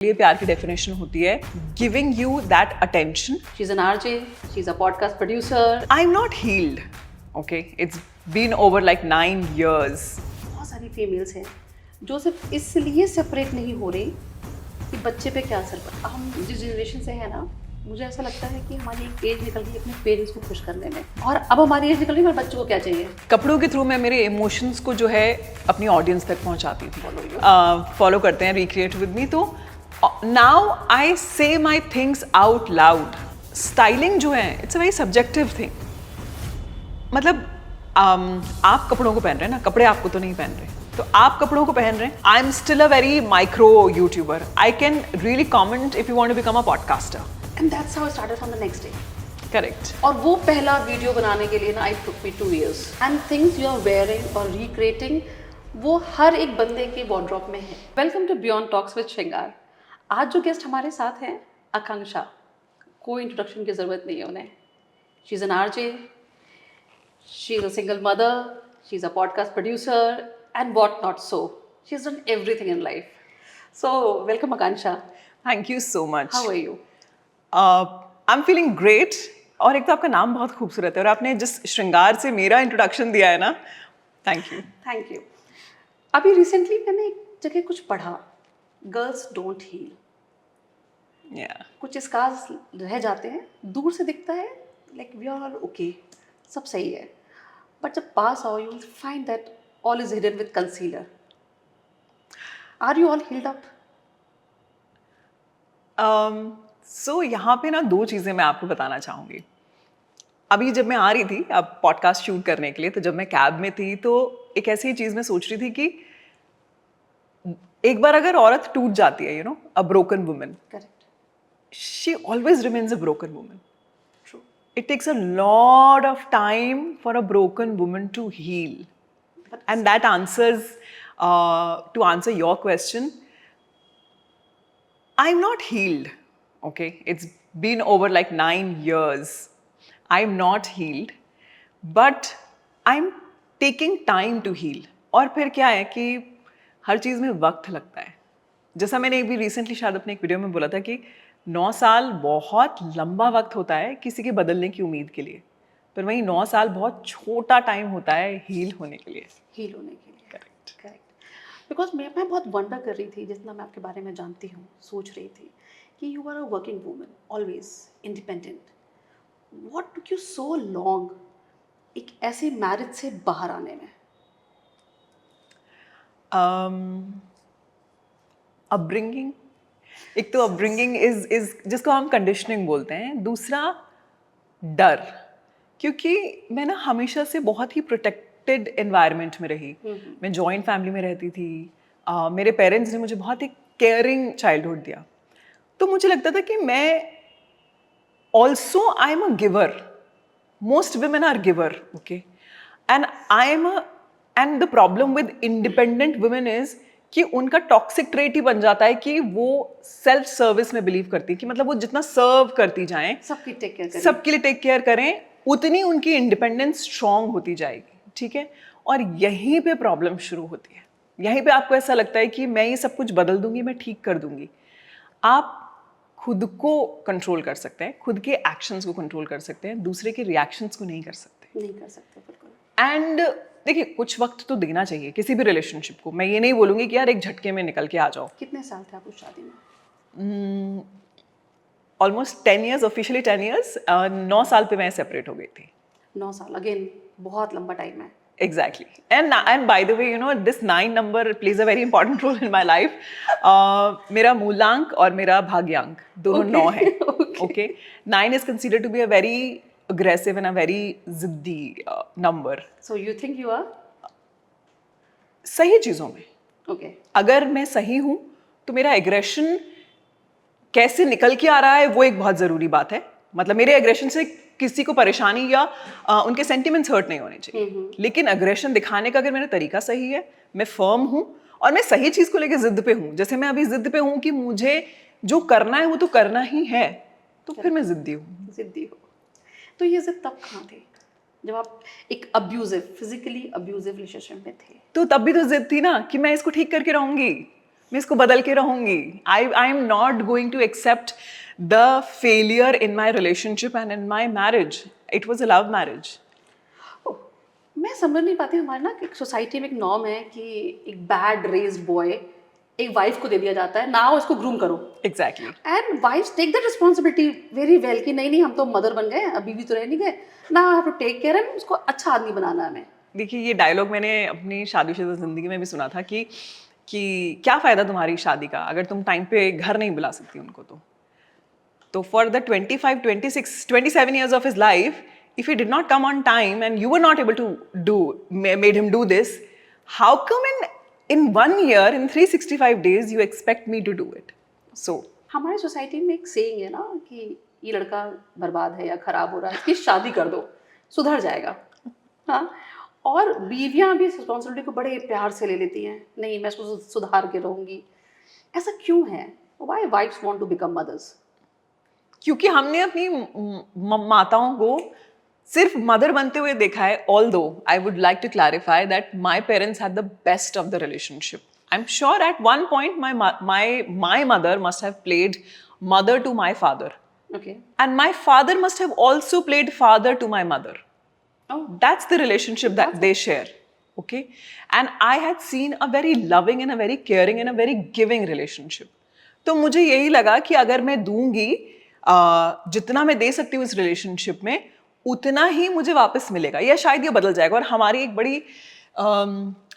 लिए प्यार की डेफिनेशन होती है giving you that attention. She's an RJ, she's a podcast producer. I'm not healed. Okay, it's been over like 9 years. बहुत सारी फीमेल्स हैं जो सिर्फ इसलिए सेपरेट नहीं हो रही कि बच्चे पे क्या असर पड़ा. हम जिस जनरेशन से है ना, मुझे ऐसा लगता है कि हमारी एक एज निकल गई अपने पेरेंट्स को खुश करने में, और अब हमारी एज निकल गई हमारे बच्चों को क्या चाहिए. कपड़ों के थ्रू मैं मेरे इमोशंस को जो है अपनी ऑडियंस तक पहुंचाती थी. फॉलो करते हैं रिक्रिएट विद मी. तो नाउ आई से my things out loud. Styling जो है it's a very subjective thing. मतलब आप कपड़ों को पहन रहे हैं ना, कपड़े आपको तो नहीं पहन रहे, तो आप कपड़ों को पहन रहे हैं. I am still a very micro YouTuber. I can really comment if you want to become a podcaster. And that's how I started from the next day. Correct. और वो पहला वीडियो बनाने के लिए ना I took me 2 years. And things you are wearing और recreating वो हर एक बंदे के वॉर्डरोब में है. Welcome to beyond talks with Shringar. आज जो गेस्ट हमारे साथ हैं आकांक्षा, कोई इंट्रोडक्शन की ज़रूरत नहीं है उन्हें. She is an RJ, she is a single mother, she is a podcast producer and what not. So she is done everything in life. So welcome Akanksha. Thank you so much. How are you? I am feeling great. और एक तो आपका नाम बहुत खूबसूरत है और आपने जिस श्रृंगार से मेरा इंट्रोडक्शन दिया है ना, थैंक यू. Thank you. अभी रिसेंटली मैंने एक जगह कुछ पढ़ा, गर्ल्स डोंट हील. कुछ स्कार्स रह जाते हैं, दूर से दिखता है लाइक वी आर ओके, सब सही है, बट जब पास आओ you will find that all is hidden with concealer. Are you all healed up? So यहाँ पे ना दो चीज़ें मैं आपको बताना चाहूँगी. अभी जब मैं आ रही थी अब पॉडकास्ट शूट करने के लिए, तो जब मैं कैब में थी तो एक ऐसी चीज़ मैं सोच रही थी कि एक बार अगर औरत टूट जाती है, you know, a broken woman, correct. she always remains a broken woman. True. It takes a lot of time for a broken woman to heal. And that answers, to answer your question, I'm not healed. Okay, it's been over like 9 years. I'm not healed, but I'm taking time to heal. और फिर क्या है कि हर चीज़ में वक्त लगता है. जैसा मैंने अभी रिसेंटली शायद अपने एक वीडियो में बोला था कि 9 साल बहुत लंबा वक्त होता है किसी के बदलने की उम्मीद के लिए, पर वहीं 9 साल बहुत छोटा टाइम होता है हील होने के लिए. हील होने के लिए. करेक्ट. करेक्ट. बिकॉज मैं बहुत वंडर कर रही थी जितना मैं आपके बारे में जानती हूँ, सोच रही थी कि you are a working woman, always independent. What took you so long एक ऐसे मैरिज से बाहर आने में? अपब्रिंगिंग. एक तो अपब्रिंगिंग इज जिसको हम कंडीशनिंग बोलते हैं. दूसरा डर, क्योंकि मैं ना हमेशा से बहुत ही प्रोटेक्टेड एनवायरनमेंट में रही. मैं जॉइंट फैमिली में रहती थी. मेरे पेरेंट्स ने मुझे बहुत ही केयरिंग चाइल्डहुड दिया. तो मुझे लगता था कि मैं also I am a giver. Most women are giver, okay, and and the problem with independent women is कि उनका टॉक्सिक ट्रेट ही बन जाता है कि वो सेल्फ सर्विस में बिलीव करती है, कि मतलब वो जितना सर्व करती जाएं, सबकी टेक केयर करें, सबके लिए टेक केयर करें, उतनी उनकी इंडिपेंडेंस स्ट्रांग होती जाएगी. ठीक है. और यहीं पे प्रॉब्लम शुरू होती है. यहीं पे आपको ऐसा लगता है कि मैं ये सब कुछ बदल दूंगी, मैं ठीक कर दूंगी. आप खुद को कंट्रोल कर सकते हैं, खुद के एक्शंस को कंट्रोल कर सकते हैं, दूसरे के रिएक्शंस को नहीं कर सकते. नहीं कर सकते. बिल्कुल. एंड देखिए, कुछ वक्त तो देना चाहिए किसी भी रिलेशनशिप को. मैं ये नहीं बोलूँगी कि यार एक झटके में निकल के आ जाओ. कितने साल थे आप उस शादी में? Almost 10 years, officially 10 years. 9 साल पे मैं सेपरेट हो गई थी. 9 साल, अगेन बहुत लंबा टाइम है. Exactly. And by the way, you know, this 9 number plays a very important role in my life. मेरा मूलांक और मेरा भाग्यांक दोनों 9 है. Okay. 9 is considered to be a very aggressive and a very जिद्दी number. So you think you are? सही चीज़ों में. Okay. अगर मैं सही हूँ तो मेरा एग्रेशन कैसे निकल के आ रहा है वो एक बहुत ज़रूरी बात है. मतलब मेरे एग्रेशन से किसी को परेशानी या उनके सेंटिमेंट्स हर्ट नहीं होने चाहिए. लेकिन अग्रेशन दिखाने का अगर मेरा तरीका सही है, मैं फर्म हूँ और मैं सही चीज़ को लेकर जिद पे हूँ, जैसे मैं अभी जिद पे हूँ कि मुझे जो करना है वो तो करना ही है, तो फिर मैं जिद्दी हूँ. जिद्दी हो. तो ये जिद तब कहाँ थे जब आप एक अब्यूजिव, फिजिकली अब्यूजिव रिलेशनशिप में थे? तो तब भी तो जिद थी ना कि मैं इसको ठीक करके रहूँगी. मैं इसको बदल के रहूंगी. I am not going to accept the failure in my relationship and in my marriage. It was a love marriage. मैं समझ नहीं पाती, हमारे ना एक सोसाइटी में एक नॉर्म है कि एक बैड रेज्ड बॉय एक वाइफ को दे दिया जाता है, ना उसको ग्रूम करो. Exactly. And wives take the responsibility very well कि नहीं नहीं हम तो मदर बन गए, अभी भी तो रह नहीं गए ना, have to take care and उसको अच्छा आदमी बनाना है हमें. देखिए ये डायलॉग मैंने अपनी शादीशुदा ज़िंदगी में भी सुना था कि क्या फ़ायदा तुम्हारी शादी का अगर तुम टाइम पे घर नहीं बुला सकती उनको. तो for the 25, 26, 27 years of his life, if he did not come on time and you were not able to made him do this, how come in 1 year, in 365 days, you expect me to do it? So हमारी society में एक saying है ना कि ये लड़का बर्बाद है या खराब हो रहा है, इसकी शादी कर दो, सुधर जाएगा. हाँ, और बीवियां भी इस रिस्पॉन्सिबिलिटी को बड़े प्यार से ले लेती हैं, नहीं मैं इसको सुधार के रहूंगी. ऐसा क्यों है? Why wives want to become mothers? क्योंकि हमने अपनी माताओं को सिर्फ मदर बनते हुए देखा है. Although I would like to clarify that my parents had the best of the relationship. I am sure at one point my mother must have played mother to my father. Okay. And my father must have also played father to my mother. Oh. That's the relationship that they share. Okay? And I had seen a very loving and a very caring and a very giving relationship. तो मुझे यही लगा कि अगर मैं दूंगी जितना मैं दे सकती हूँ इस रिलेशनशिप में उतना ही मुझे वापस मिलेगा, या शायद ये बदल जाएगा. और हमारी एक बड़ी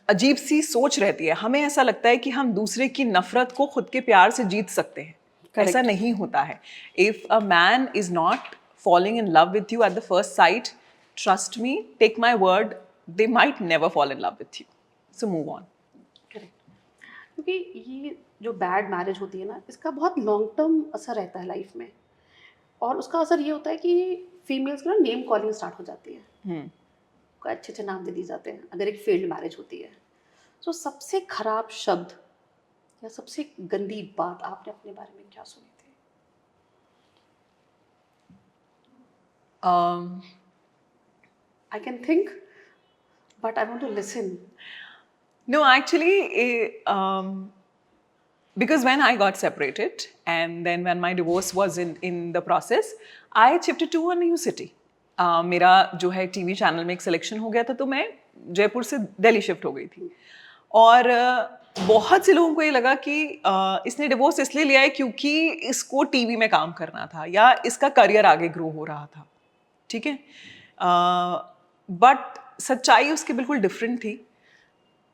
अजीब सी सोच रहती है, हमें ऐसा लगता है कि हम दूसरे की नफरत को खुद के प्यार से जीत सकते हैं. ऐसा नहीं होता है. If a man is not falling in love with you at the first sight, trust me, take my word, they might never fall in love with you. So move on. Correct. क्योंकि ये जो bad marriage होती है ना, इसका बहुत long term असर रहता है लाइफ में. और उसका असर ये होता है कि फीमेल्स को ना नेम कॉलिंग स्टार्ट हो जाती है. अच्छे अच्छे नाम दे दिए जाते हैं अगर एक फेल्ड मैरिज होती है. तो सबसे खराब शब्द या सबसे गंदी बात आपने अपने बारे में क्या सुनी थी? I can think, but I want to listen. No, actually, because when I got separated and then when my divorce was in the process, I shifted to a new city. मेरा जो है टीवी चैनल में एक selection हो गया था, तो मैं जयपुर से दिल्ली शिफ्ट हो गई थी. और बहुत से लोगों को ये लगा कि इसने डिवोर्स इसलिए लिया है क्योंकि इसको टीवी में काम करना था या इसका करियर आगे ग्रो हो रहा था. ठीक है, बट सच्चाई उसकी बिल्कुल डिफरेंट थी.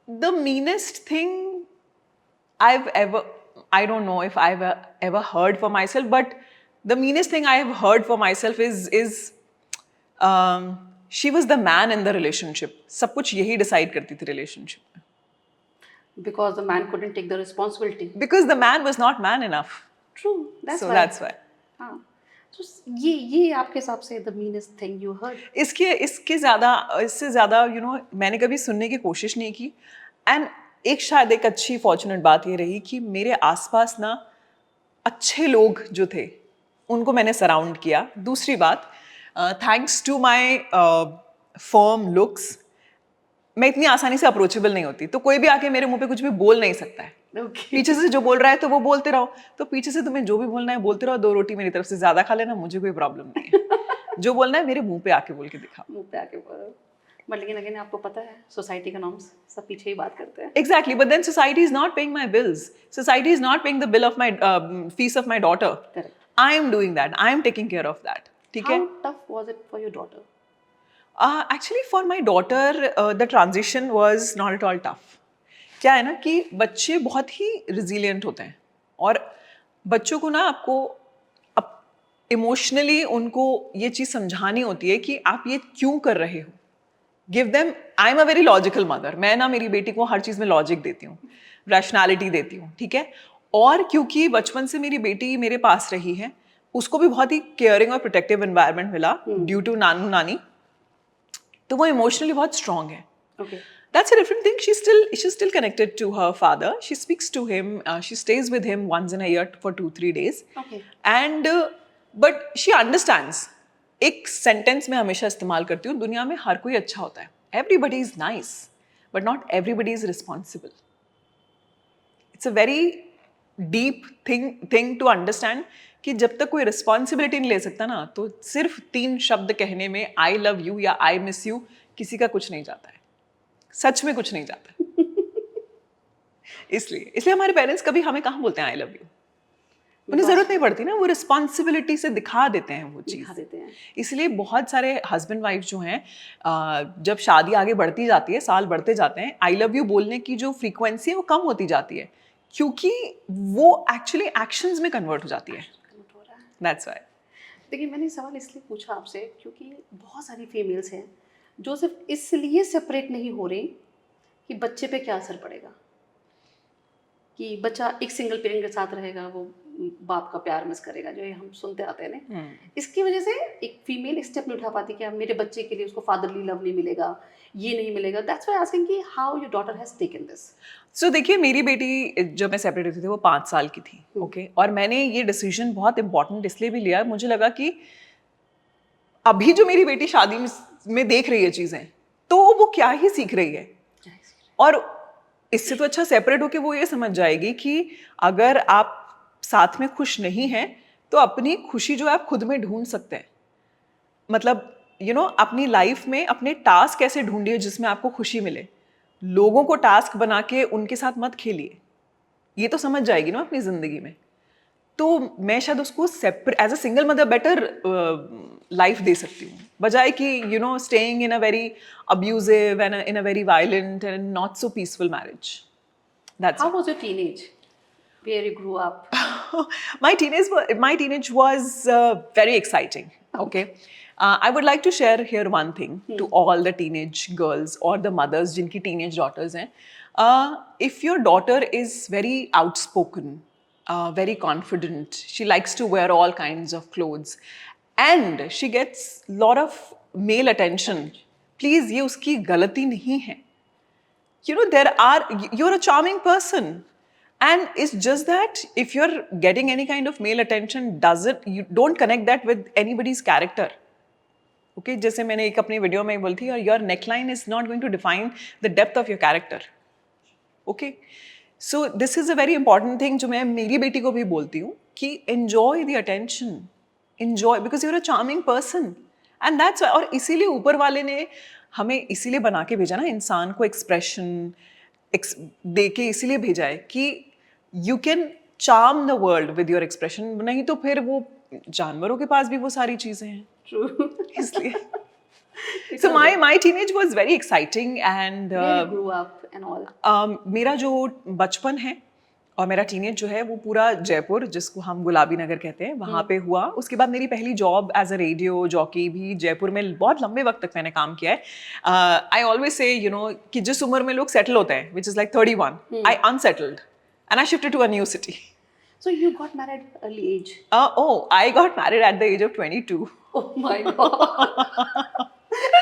The meanest thing I don't know if I've ever heard for myself, but the meanest thing I have heard for myself is she was the man in the relationship. सब कुछ यही decide करती थी relationship में. Because the man couldn't take the responsibility. Because the man was not man enough. True. That's why. हाँ. So ये आपके हिसाब से the meanest thing you heard. इससे ज़्यादा मैंने कभी सुनने की कोशिश नहीं की. एंड एक शायद एक अच्छी फॉर्चुनेट बात ये रही कि मेरे आसपास ना अच्छे लोग जो थे उनको मैंने सराउंड किया. दूसरी बात, thanks to my firm looks, मैं इतनी आसानी से अप्रोचेबल नहीं होती. तो कोई भी आके मेरे मुंह पे कुछ भी बोल नहीं सकता है. पीछे से जो बोल रहा है तो वो बोलते रहो, तो पीछे से तुम्हें जो भी बोलना है बोलते रहो. 2 रोटी मेरी तरफ से ज्यादा खा लेना, मुझे कोई प्रॉब्लम नहीं है. जो बोलना है मेरे मुंह पे आके बोल के दिखाओ. मुंह पे आके बोलो. बट लेकिन अगेन आपको पता है सोसाइटी का नॉर्म्स सब पीछे ही बात करते हैं. Exactly, but then society is not paying my bills. Society is not paying the bill of my fees of my daughter. Correct. I am doing that. I am taking care of that. ठीक है? How tough was it for your daughter? Actually, for my daughter, the transition was not at all tough. क्या है ना कि बच्चे बहुत ही resilient होते हैं और बच्चों को ना आपको इमोशनली उनको ये चीज़ समझानी होती है कि आप ये क्यों कर रहे हो. Give them. I am a very logical mother. मैं ना मेरी बेटी को हर चीज़ में लॉजिक देती हूँ, रैशनैलिटी देती हूँ. ठीक है, और क्योंकि बचपन से मेरी बेटी मेरे पास रही है, उसको भी बहुत ही केयरिंग और प्रोटेक्टिव एनवायरनमेंट मिला ड्यू टू नानू नानी, तो वो इमोशनली बहुत स्ट्रांग है. Okay. That's a different thing. She's still connected to her father. She speaks to him. She stays with him once in a year for 2-3 days. Okay. And but she understands. एक sentence में हमेशा इस्तेमाल करती हूँ, दुनिया में हर कोई अच्छा होता है. Everybody is nice, but not everybody is responsible. It's a very deep thing to understand कि जब तक कोई रिस्पॉन्सिबिलिटी नहीं ले सकता ना, तो सिर्फ 3 शब्द कहने में आई लव यू या आई मिस यू किसी का कुछ नहीं जाता है, सच में कुछ नहीं जाता है। इसलिए हमारे पेरेंट्स कभी हमें कहाँ बोलते हैं आई लव यू, उन्हें जरूरत नहीं पड़ती ना, वो रिस्पॉन्सिबिलिटी से दिखा देते हैं वो चीज़, दिखा देते हैं। इसलिए बहुत सारे हस्बैंड वाइफ जो हैं जब शादी आगे बढ़ती जाती है, साल बढ़ते जाते हैं, आई लव यू बोलने की जो फ्रीक्वेंसी है वो कम होती जाती है, क्योंकि वो एक्चुअली एक्शंस में कन्वर्ट हो जाती है। कन्वर्ट हो रहा है। That's why. देखिए, मैंने सवाल इसलिए पूछा आपसे क्योंकि बहुत सारी फीमेल्स हैं जो सिर्फ इसलिए सेपरेट नहीं हो रही कि बच्चे पे क्या असर पड़ेगा, कि बच्चा एक सिंगल पेरेंट के साथ रहेगा, वो बाप का प्यार मिस करेगा, जो ये हम सुनते आते हैं ना। इसकी वजह से एक फीमेल स्टेप नहीं उठा पाती कि मेरे बच्चे के लिए उसको फादरली लव नहीं मिलेगा, ये नहीं मिलेगा। दैट्स व्हाई आस्किंग कि how your daughter has taken this. So देखिए, मेरी बेटी जब मैं सेपरेट हुई थी वो 5 साल की थी, ओके, और मैंने ये डिसीजन बहुत इंपॉर्टेंट इसलिए भी लिया, मुझे लगा कि अभी जो मेरी बेटी शादी में देख रही है चीज़ें, तो वो क्या ही सीख रही है, और इससे तो अच्छा सेपरेट होके वो ये समझ जाएगी कि अगर आप साथ में खुश नहीं हैं तो अपनी खुशी जो है आप खुद में ढूंढ सकते हैं। मतलब अपनी लाइफ में अपने टास्क कैसे ढूंढिए जिसमें आपको खुशी मिले, लोगों को टास्क बना के उनके साथ मत खेलिए, ये तो समझ जाएगी ना अपनी जिंदगी में। तो मैं शायद उसको separate as a single mother better life दे सकती हूँ, बजाय कि staying in a very abusive and in a very violent and not so peaceful marriage. That's how was your teenage where you grew up? my teenage was very exciting. Okay. I would like to share here one thing to all the teenage girls or the mothers जिनकी teenage daughters हैं. If your daughter is very outspoken, very confident, she likes to wear all kinds of clothes, and she gets lot of male attention, please ये उसकी गलती नहीं है. You're a charming person. And it's just that if you're getting any kind of male attention, you don't connect that with anybody's character. Okay, जैसे मैंने एक अपनी video में बोली थी, your neckline is not going to define the depth of your character. Okay, so this is a very important thing जो मैं मेरी बेटी को भी बोलती हूँ कि enjoy the attention, enjoy because you're a charming person, and that's why, और इसीलिए ऊपर वाले ने हमें इसीलिए बना के भेजा ना, इंसान को एक्सप्रेशन दे के इसीलिए भेजा है कि you can charm the world with your expression, नहीं तो फिर वो जानवरों के पास भी वो सारी चीजें हैं। True. इसलिए so my teenage was very exciting and Where you grew up and all? मेरा जो बचपन है और मेरा टीनेज जो है वो पूरा जयपुर, जिसको हम गुलाबी नगर कहते हैं, वहाँ पे हुआ। उसके बाद मेरी पहली job as a radio jockey भी जयपुर में बहुत लंबे वक्त तक मैंने काम किया है। आई ऑलवेज से कि जिस उम्र में लोग सेटल होते हैं, which is like 31, I unsettled and I shifted to a new city. So you got married early age? I got married at the age of 22. Oh my God.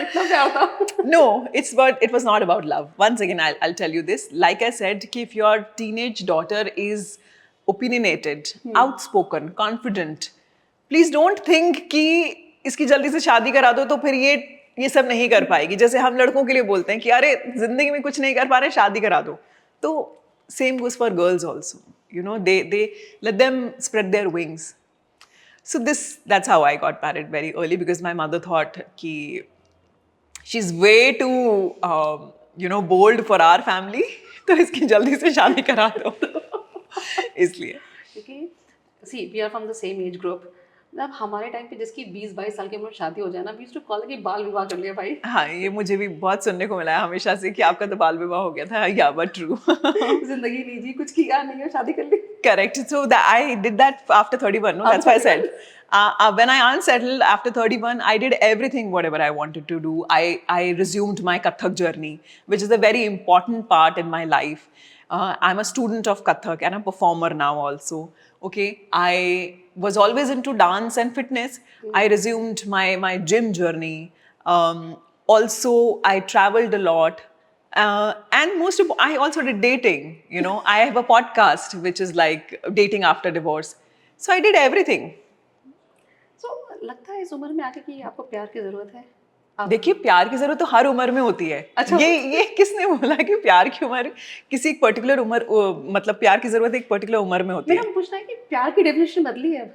इतना प्यार था? No, it was not about love. Once again, I'll tell you this. Like I said, कि if your teenage daughter is opinionated, outspoken, confident, please don't think कि इसकी जल्दी से शादी करा दो तो फिर ये सब नहीं कर पाएगी। जैसे हम लड़कों के लिए बोलते हैं कि अरे जिंदगी में कुछ नहीं कर पा रहे, शादी करा दो। तो same goes for girls also. They let them spread their wings. So that's how I got married very early, because my mother thought कि she's way too bold for our family, तो इसकी जल्दी से शादी करा दो। इसलिए क्योंकि see we are from the same age group. मतलब हमारे टाइम पे जिसकी 20-22 साल की उम्र शादी हो जाए ना, we used to call it कि बाल विवाह कर लिया भाई। हाँ, ये मुझे भी बहुत सुनने को मिला है हमेशा से कि आपका तो बाल विवाह हो गया था। या बट ट्रू। जिंदगी नहीं जी, कुछ किया नहीं है, शादी कर ली। Correct. So I did that after 31. No, that's why I said. When I unsettled after 31, I did everything whatever I wanted to do. I resumed my Kathak journey, which is a very important part in my life. I'm a student of Kathak and a performer now also. Okay, I was always into dance and fitness. I resumed my gym journey. Also, I traveled a lot. And I also did dating. I have a podcast which is like dating after divorce. So I did everything. So लगता है इस उम्र में आके कि आपको प्यार की जरूरत है? देखिए प्यार की जरूरत तो हर उम्र में होती है। अच्छा। ये किसने बोला कि प्यार की उम्र किसी एक पर्टिकुलर उम्र मतलब प्यार की जरूरत एक पर्टिकुलर उम्र में होती है? मेरा पूछना है कि प्यार की डेफिनेशन बदली है अब?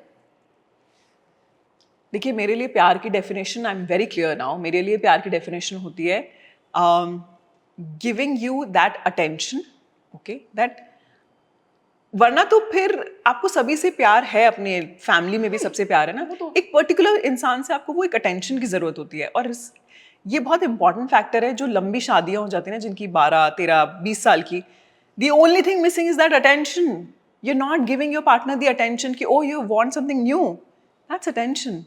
देखिए मेरे लिए प्यार की definition, I am very clear now, मेरे लिए प्यार की डेफिनेशन होती है giving you that attention, okay, that, वरना तो फिर आपको सभी से प्यार है, अपने फैमिली में भी सबसे प्यार है ना, वो तो- एक पर्टिकुलर इंसान से आपको वो एक अटेंशन की जरूरत होती है। और ये बहुत इंपॉर्टेंट फैक्टर है। जो लंबी शादियां हो जाती हैं ना, जिनकी 12, 13, 20 साल की, the only thing missing is that attention. You are not giving your partner the attention कि ओ you want something new, that's attention.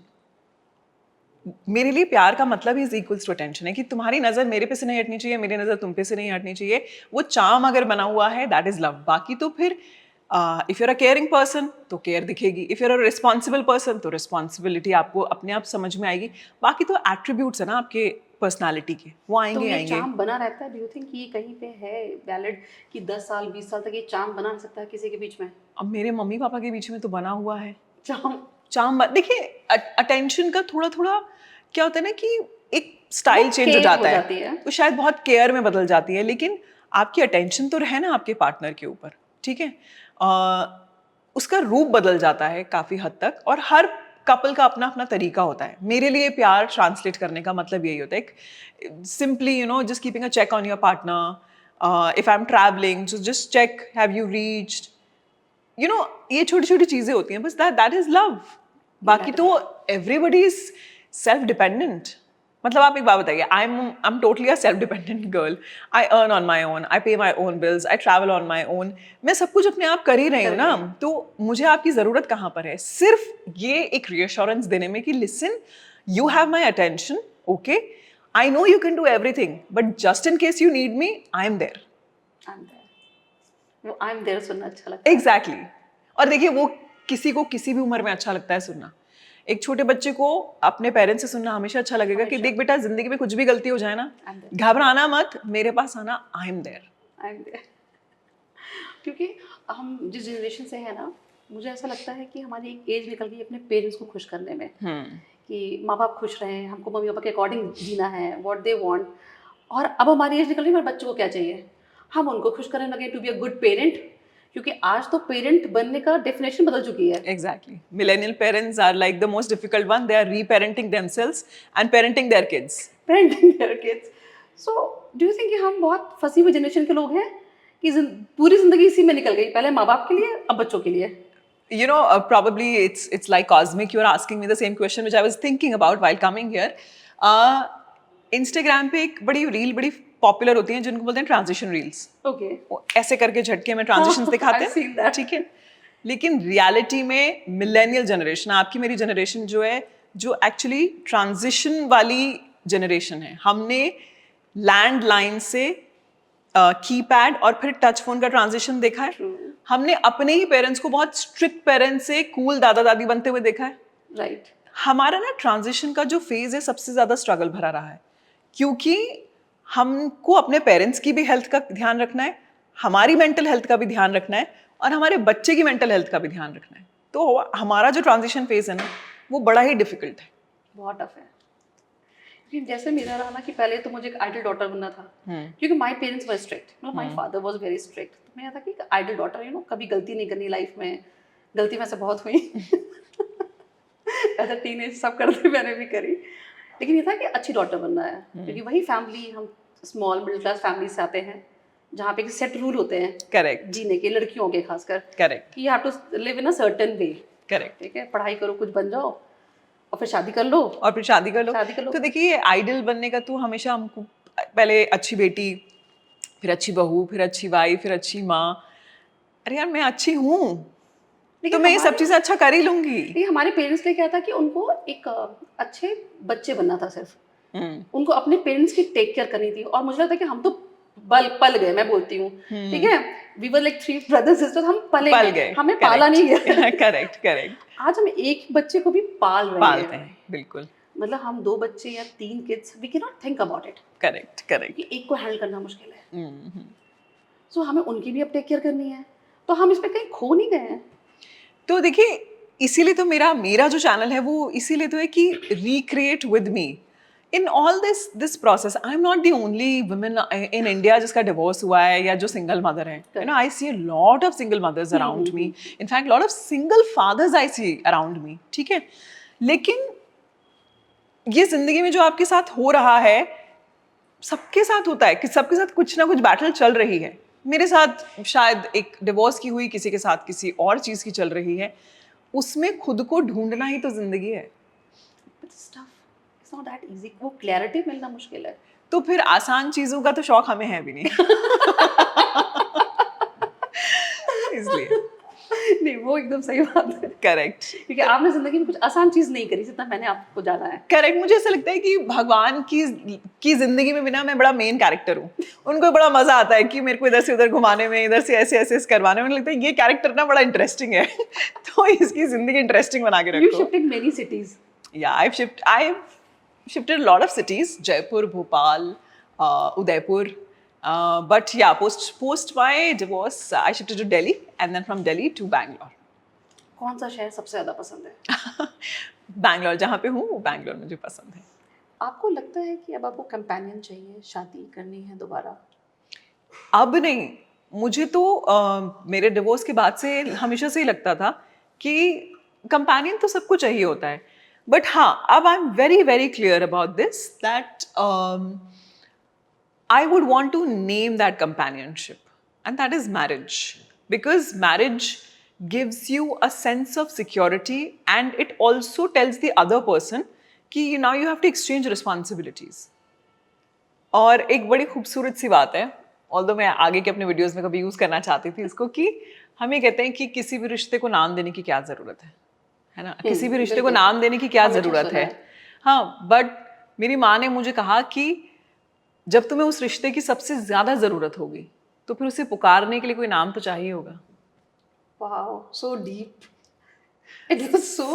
मेरे लिए प्यार का मतलब ही इज इक्वल्स टू अटेंशन है कि तुम्हारी नजर मेरे पे से नहीं हटनी चाहिए, मेरी नजर तुम पे से नहीं हटनी चाहिए। वो चार्म अगर बना हुआ है, दैट इज लव। बाकी तो फिर if you're a caring person तो केयर दिखेगी, if you're a responsible person तो रिस्पॉन्सिबिलिटी आपको अपने आप समझ में आएगी। बाकी तो एट्रीब्यूट्स है ना आपके पर्सनालिटी के, वो तो आएंगे ये आएंगे। चार्म बना रहता है? डू यू थिंक ये कहीं पे है वैलिड कि 10 साल 20 साल तक ये चार्म बना सकता है किसी के बीच में? अब मेरे मम्मी पापा के बीच में तो बना हुआ है चार्म चार्म। देखिए अटेंशन का थोड़ा थोड़ा क्या होता है ना कि एक स्टाइल वो चेंज हो care जाता हो है, जाती है। वो शायद बहुत केयर में बदल जाती है, लेकिन आपकी अटेंशन तो रहे ना आपके पार्टनर के ऊपर, ठीक है। उसका रूप बदल जाता है काफी हद तक, और हर कपल का अपना अपना तरीका होता है। मेरे लिए प्यार ट्रांसलेट करने का मतलब यही होता है, simply you know just keeping a check on your partner, if I am travelling just check have you reached, you know, ये छोटी छोटी चीजें होती हैं बस, दैट इज लव। बाकी That तो एवरीबडी इज सेल्फ डिपेंडेंट। मतलब आप एक बात बताइए, I am totally a self dependent girl. I earn on my own, I pay my own bills, I travel on my own. मैं सब कुछ अपने आप कर ही रही हूँ ना, तो मुझे आपकी जरूरत कहाँ पर है? सिर्फ ये एक रियश्योरेंस देने में कि listen, you have my attention, okay, I know you can do everything, but just in case you need me, I am there. वो आई एम देयर सुनना अच्छा लगता है। एग्जैक्टली और देखिए वो किसी को किसी भी उम्र में अच्छा लगता है सुनना। एक छोटे बच्चे को अपने पेरेंट्स से सुनना हमेशा अच्छा लगेगा कि हमेशा। देख बेटा, जिंदगी में कुछ भी गलती हो जाए ना, I'm there. घबराना मत, मेरे पास आना, I am there. I am there. क्योंकि हम जिस जनरेशन से है ना, मुझे ऐसा लगता है कि हमारी एक एज निकल गई अपने पेरेंट्स को खुश करने में, कि माँ बाप खुश रहें, हमको मम्मी पापा के अकॉर्डिंग जीना है, व्हाट दे वांट। और अब हमारी एज निकल गई, हमारे बच्चों को क्या चाहिए, हम उनको खुश करने लगे to be a good parent. क्योंकि आज तो पेरेंट बनने का डेफिनेशन बदल चुकी है। Exactly. Millennial parents are like the most difficult one. They are reparenting themselves and parenting their kids. Parenting their kids. So do you think कि हम बहुत फंसी हुई जनरेशन के लोग हैं कि पूरी जिंदगी इसी में निकल गई, पहले माँ बाप के लिए अब बच्चों के लिए? You know, probably it's like cosmic. You're asking me the same question which I was thinking about while coming here. Instagram पे एक बड़ी रील बड़ी पॉपुलर होती हैं जिनको बोलते हैं ट्रांजिशन रील्स। ओके। ऐसे करके झटके में ट्रांजिशंस दिखाते I've seen हैं, that. ठीक है। लेकिन रियलिटी में मिलेनियल जनरेशन, आपकी मेरी जनरेशन जो है, जो एक्चुअली ट्रांजिशन वाली जनरेशन है। हमने लैंडलाइन से कीपैड और फिर टच फोन का ट्रांजिशन देखा है। हमने अपने ही पेरेंट्स को बहुत स्ट्रिक्ट पेरेंट्स से कूल दादा दादी बनते हुए देखा है। राइट। हमारा ना ट्रांजिशन का जो फेज है सबसे ज्यादा स्ट्रगल भरा रहा है, क्योंकि हमको अपने पेरेंट्स की भी हेल्थ का ध्यान रखना है, हमारी मेंटल हेल्थ का भी ध्यान रखना है, और हमारे बच्चे की मेंटल हेल्थ का भी ध्यान रखना है। तो हमारा जो ट्रांजिशन फेज है ना, वो बड़ा ही डिफिकल्ट है। बहुत टफ है। क्योंकि जैसे मेरा रहा ना कि पहले तो मुझे एक आइडल डॉटर बनना था, क्योंकि माय पेरेंट्स वर स्ट्रिक्ट, मतलब my father was very strict. तो मैं था कि आइडल डॉटर, यू नो, कभी गलती नहीं करनी लाइफ में। गलती वैसे बहुत हुई एज अ टीनेज, सब करते, मैंने भी करी। लेकिन ये था कि अच्छी डॉटर बनना है, क्योंकि वही फैमिली, हम स्मॉल मिडिल क्लास फैमिली से आते हैं जहाँ पे सेट रूल होते हैं करेक्ट, जीने के, लड़कियों के खासकर, करेक्ट, कि you have to live in a certain way. Correct. ठीक है, पढ़ाई करो, कुछ बन जाओ, और फिर शादी कर लो, और फिर शादी कर लो। शादी कर लो। तो देखिए आइडल बनने का तो हमेशा हमको पहले अच्छी बेटी, फिर अच्छी बहू, फिर अच्छी वाइफ, फिर अच्छी माँ। अरे यार मैं अच्छी हूँ, तो मैं ये सब चीजें अच्छा कर ही लूंगी। ये हमारे पेरेंट्स ने क्या था कि उनको एक अच्छे बच्चे बनना था सिर्फ, उनको अपने पेरेंट्स की टेक केयर करनी थी। और मुझे लगता है कि हम तो पल गए, मैं बोलती हूँ, ठीक है, we were like 3 brother sister, हम पल गए, हमें पाला नहीं गया। Correct, correct. आज हम एक बच्चे को भी पालते हैं, बिल्कुल। मतलब हम 2 बच्चे या 3 kids, we can not think about it. Correct, correct. कि एक को हैंडल करना मुश्किल है, सो हमें उनकी भी अब टेक केयर करनी है, तो हम इसमें कहीं खो नहीं गए हैं। तो देखिए इसीलिए तो मेरा जो चैनल है वो इसीलिए तो है कि recreate with me, in all this process, I'm not the only woman in India जिसका divorce हुआ है या जो single mother है. You know, I see a lot of single mothers around me. In fact, a lot of single fathers I see around me. ठीक है, लेकिन ये जिंदगी में जो आपके साथ हो रहा है, सबके साथ होता है कि सबके साथ कुछ ना कुछ बैटल चल रही है. मेरे साथ शायद एक डिवोर्स की हुई, किसी के साथ किसी और चीज़ की चल रही है. उसमें खुद को ढूंढना ही तो जिंदगी है. It's not that easy. वो क्लैरिटी मिलना मुश्किल है. तो फिर आसान चीज़ों का तो शौक हमें है भी नहीं. इसलिए नहीं, वो एकदम सही बात है. करेक्ट. क्योंकि आपने जिंदगी में कुछ आसान चीज नहीं करी जितना मैंने आपको जाना है. करेक्ट. मुझे ऐसा लगता है कि भगवान की जिंदगी में बिना मैं बड़ा मेन कैरेक्टर हूँ. उनको बड़ा मजा आता है कि मेरे को इधर से उधर घुमाने में, इधर से ऐसे ऐसे करवाने में. लगता है ये कैरेक्टर ना बड़ा इंटरेस्टिंग है. तो इसकी जिंदगी इंटरेस्टिंग बना के रखो. You shifted many cities. Yeah, I've shifted a lot of cities. Jaipur, Bhopal, Udaipur. But yeah, post my divorce, I shifted to Delhi, and then from Delhi to Bangalore. कौन सा शहर सबसे ज्यादा पसंद है? बैंगलोर, जहाँ पे हूँ वो बैंगलोर मुझे पसंद है. आपको लगता है कि अब आपको कंपेनियन चाहिए, शादी करनी है दोबारा? अब नहीं. मुझे तो मेरे डिवोर्स के बाद से हमेशा से ही लगता था कि कंपेनियन तो सबको चाहिए होता है. बट हाँ, अब I am very very clear about this that I would want to name that companionship, and that is marriage. Because marriage gives you a sense of security, and it also tells the other person कि now you have to exchange responsibilities. और एक बड़ी खूबसूरत सी बात है, although मैं आगे के अपने वीडियोस में कभी यूज़ करना चाहती थी इसको, कि हम ये कहते हैं कि किसी भी रिश्ते को नाम देने की क्या ज़रूरत है ना? किसी भी रिश्ते को नाम देने की क्या ज़रूरत है? हाँ, बट मेरी माँ ने मुझे कहा कि जब तुम्हें उस रिश्ते की सबसे ज्यादा जरूरत होगी तो फिर उसे पुकारने के लिए कोई नाम तो चाहिए होगा. Wow, so deep. It was so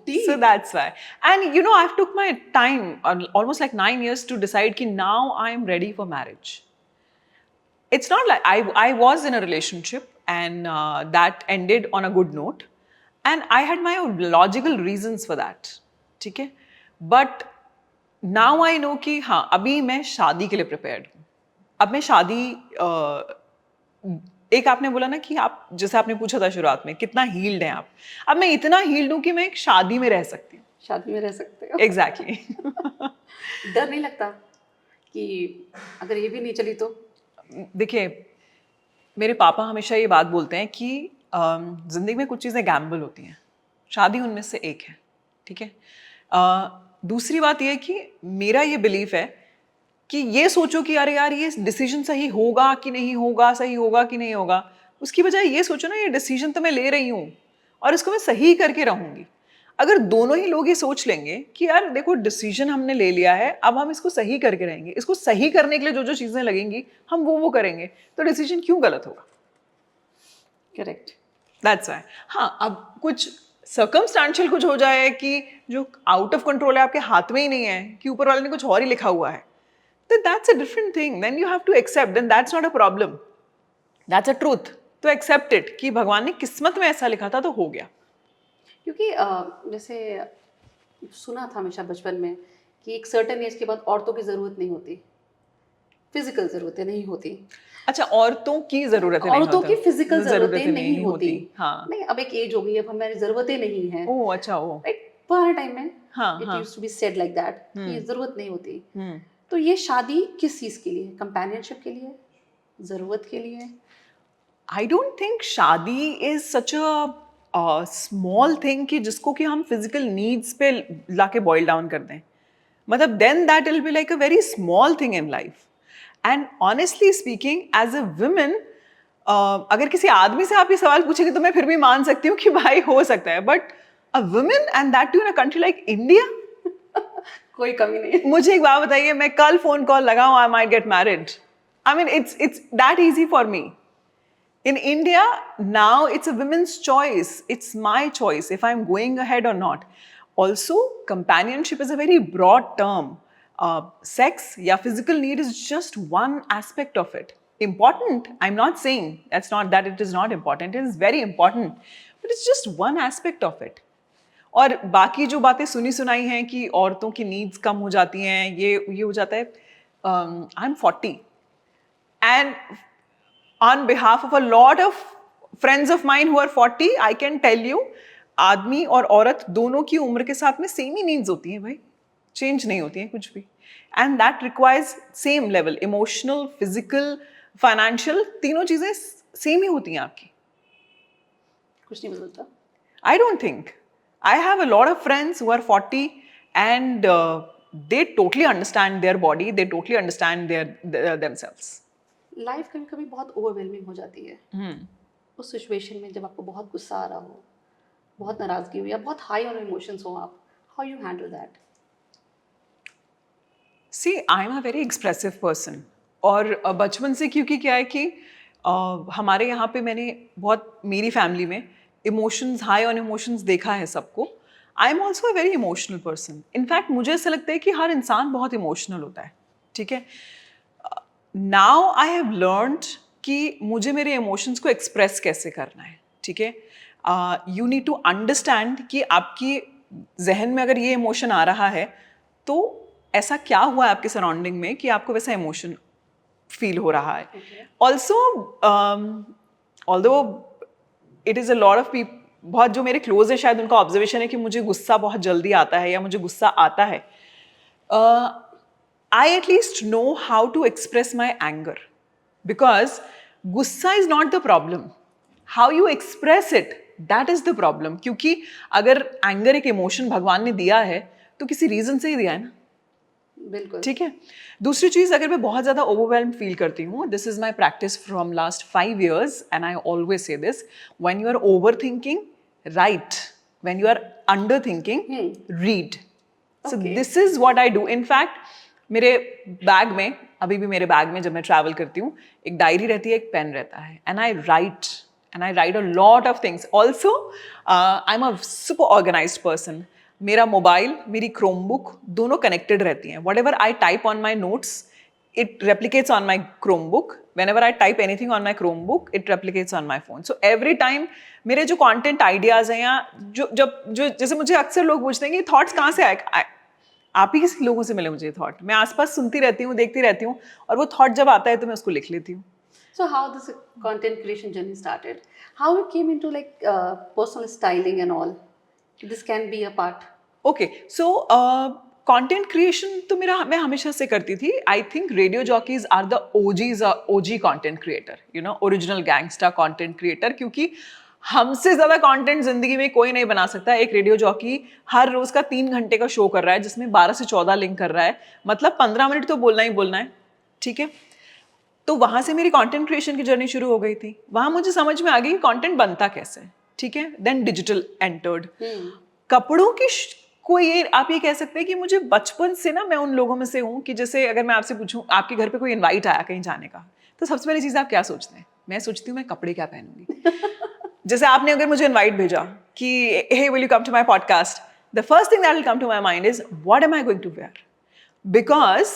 deep. So that's why. And you know, I've took my time, almost like 9 years, to decide कि now I am ready for marriage. It's not like I was in a relationship and that ended on a good note, and I had my own logical reasons for that. ठीक है, but now I know कि हाँ, अभी मैं शादी के लिए prepared हूँ. अब मैं शादी एक आपने बोला ना कि आप, जैसे आपने पूछा था शुरुआत में, कितना हील्ड हैं आप. अब मैं इतना हील्ड हूँ कि मैं एक शादी में रह सकती हूँ. शादी में रह सकते हो. एग्जैक्टली. डर नहीं लगता कि अगर ये भी नहीं चली तो? देखिए, मेरे पापा हमेशा ये बात बोलते हैं कि जिंदगी में कुछ चीज़ें गैम्बल होती हैं. शादी उनमें से एक है. ठीक है. दूसरी बात यह है कि मेरा ये बिलीफ है कि ये सोचो कि अरे यार ये डिसीजन सही होगा कि नहीं होगा, सही होगा कि नहीं होगा, उसकी बजाय ये सोचो ना, ये डिसीजन तो मैं ले रही हूँ और इसको मैं सही करके रहूँगी. अगर दोनों ही लोग ये सोच लेंगे कि यार देखो डिसीजन हमने ले लिया है, अब हम इसको सही करके रहेंगे, इसको सही करने के लिए जो जो चीज़ें लगेंगी हम वो करेंगे, तो डिसीजन क्यों गलत होगा. करेक्ट. That's why. हाँ, अब कुछ सर्कमस्टांशियल कुछ हो जाए कि जो आउट ऑफ कंट्रोल है, आपके हाथ में ही नहीं है, कि ऊपर वाले ने कुछ और ही लिखा हुआ है, तो that's a different thing. Then you have to accept, then that's not a problem, that's a truth. तो एक्सेप्ट इट कि भगवान ने किस्मत में ऐसा लिखा था तो हो गया. क्योंकि जैसे सुना था हमेशा बचपन में कि एक सर्टेन एज के बाद औरतों की ज़रूरत नहीं होती, फिजिकल ज़रूरतें नहीं होती. अच्छा, औरतों की ज़रूरतें नहीं होती, औरतों की फिजिकल ज़रूरतें नहीं होती. हाँ. नहीं, अब एक एज हो गई, अब हमारी ज़रूरतें नहीं हैं. ओह अच्छा. Oh right. पुराने टाइम में हाँ, इट हाँ. Used to be said like that कि ज़रूरत नहीं होती. तो ये शादी किस चीज़ के लिए? कंपेनियनशिप के लिए, ज़रूरत के लिए? आई डोंट थिंक शादी is such a small thing कि जिसको कि हम फिजिकल नीड्स पे लाके बॉइल डाउन कर दें. मतलब then that will be like a very small thing in life. And honestly speaking, as a women, अगर किसी आदमी से आप ये सवाल पूछेंगे तो मैं फिर भी मान सकती हूँ कि भाई हो सकता है, but a women and that too in a country like India, कोई कमी नहीं है. मुझे एक बात बताइए, मैं कल फोन कॉल लगाऊं, I might get married. I mean it's that easy for me. In India, now it's a women's choice. It's my choice if I'm going ahead or not. Also, companionship is a very broad term. Sex, yeah, physical need is just one aspect of it. Important, I'm not saying that it is not important. It is very important, but it's just one aspect of it. और बाकी जो बातें सुनी सुनाई हैं कि औरतों की नीड्स कम हो जाती हैं, ये हो जाता है. I am 40 and on behalf of a lot of friends of mine who are 40, I can tell you, आदमी और औरत दोनों की उम्र के साथ में सेम ही नीड्स होती हैं भाई, चेंज नहीं होती हैं कुछ भी. And that requires same level, emotional, physical, financial, तीनों चीजें सेम ही होती हैं आपकी. कुछ नहीं बदलता. I don't think. I have a lot of friends who are 40 and they totally understand their body, they totally understand themselves. Life कभी कभी बहुत ओवरवेलमिंग हो जाती है. उस सिचुएशन में जब आपको बहुत गुस्सा आ रहा हो, बहुत नाराजगी हो या बहुत हाई ऑन इमोशंस हो, आप how you handle that? See, I am a very expressive person. और बचपन से, क्योंकि क्या है कि हमारे यहाँ पे मैंने बहुत, मेरी फैमिली में इमोशंस, हाई ऑन इमोशंस देखा है सबको. I am also a very emotional person. In fact मुझे ऐसा लगता है कि हर इंसान बहुत इमोशनल होता है. ठीक है. नाउ आई हैव लर्नड कि मुझे मेरे इमोशंस को एक्सप्रेस कैसे करना है. ठीक है. यू नीड टू अंडरस्टैंड कि आपकी जहन में अगर ये इमोशन आ रहा है तो ऐसा क्या हुआ है आपके सराउंडिंग में कि आपको वैसा इमोशन फील हो रहा है. Also although it is a lot of people, बहुत जो मेरे क्लोज है शायद उनका ऑब्जर्वेशन है कि मुझे गुस्सा बहुत जल्दी आता है या मुझे गुस्सा आता है. I at least know how to express my anger, because गुस्सा is not the problem. How you express it, that is the problem. क्योंकि अगर anger एक emotion भगवान ने दिया है तो किसी reason से ही दिया है ना. बिल्कुल. ठीक है. दूसरी चीज़, अगर मैं बहुत ज़्यादा overwhelmed feel करती हूँ, this is my practice from last 5 years and I always say this, when you are overthinking, write. When you are underthinking, read. So Okay. this is what I do. In fact, मेरे bag में, अभी भी मेरे bag में जब मैं travel करती हूँ, एक डायरी रहती है, एक पेन रहता है, and I write a lot of things. Also I am a super organised person. मेरा मोबाइल, मेरी क्रोमबुक दोनों कनेक्टेड रहती हैं. Whatever I type on my notes, it replicates on my Chromebook. Whenever I type anything on my Chromebook, it replicates on my phone. So every time मेरे जो content ideas हैं, या जो जैसे मुझे अक्सर लोग पूछते हैं कि thoughts कहाँ से आए, आप ही किसी लोगों से मिले मुझे थॉट. मैं आसपास सुनती रहती हूँ, देखती रहती हूँ, और वो थॉट जब आता है तो मैं उसको लिख लेती हूँ. So how this content creation journey started? How you came into like personal styling and all? This can be a part. Okay, so content creation तो मैं हमेशा से करती थी. I think radio jockeys are the OG content creator, you know, original gangster content creator. क्योंकि हमसे ज़्यादा content जिंदगी में कोई नहीं बना सकता. एक रेडियो जॉकी हर रोज़ का 3 घंटे का शो कर रहा है जिसमें 12 से 14 लिंक कर रहा है. मतलब 15 मिनट तो बोलना ही बोलना है. ठीक है. तो वहाँ से मेरी कंटेंट क्रिएशन की जर्नी शुरू हो गई थी. वहाँ मुझे समझ में आ गई कि कंटेंट बनता कैसे. ठीक है. Then digital entered. कपड़ों की कोई, आप ये कह सकते हैं कि मुझे बचपन से ना, मैं उन लोगों में से हूँ कि जैसे अगर मैं आपसे पूछूं आपके घर पे कोई इनवाइट आया कहीं जाने का, तो सबसे पहली चीज़ आप क्या सोचते हैं? मैं सोचती हूँ मैं कपड़े क्या पहनूंगी. जैसे आपने अगर मुझे इनवाइट भेजा कि hey will you come to my podcast, the first thing that will come to my mind is what am I going to wear. Because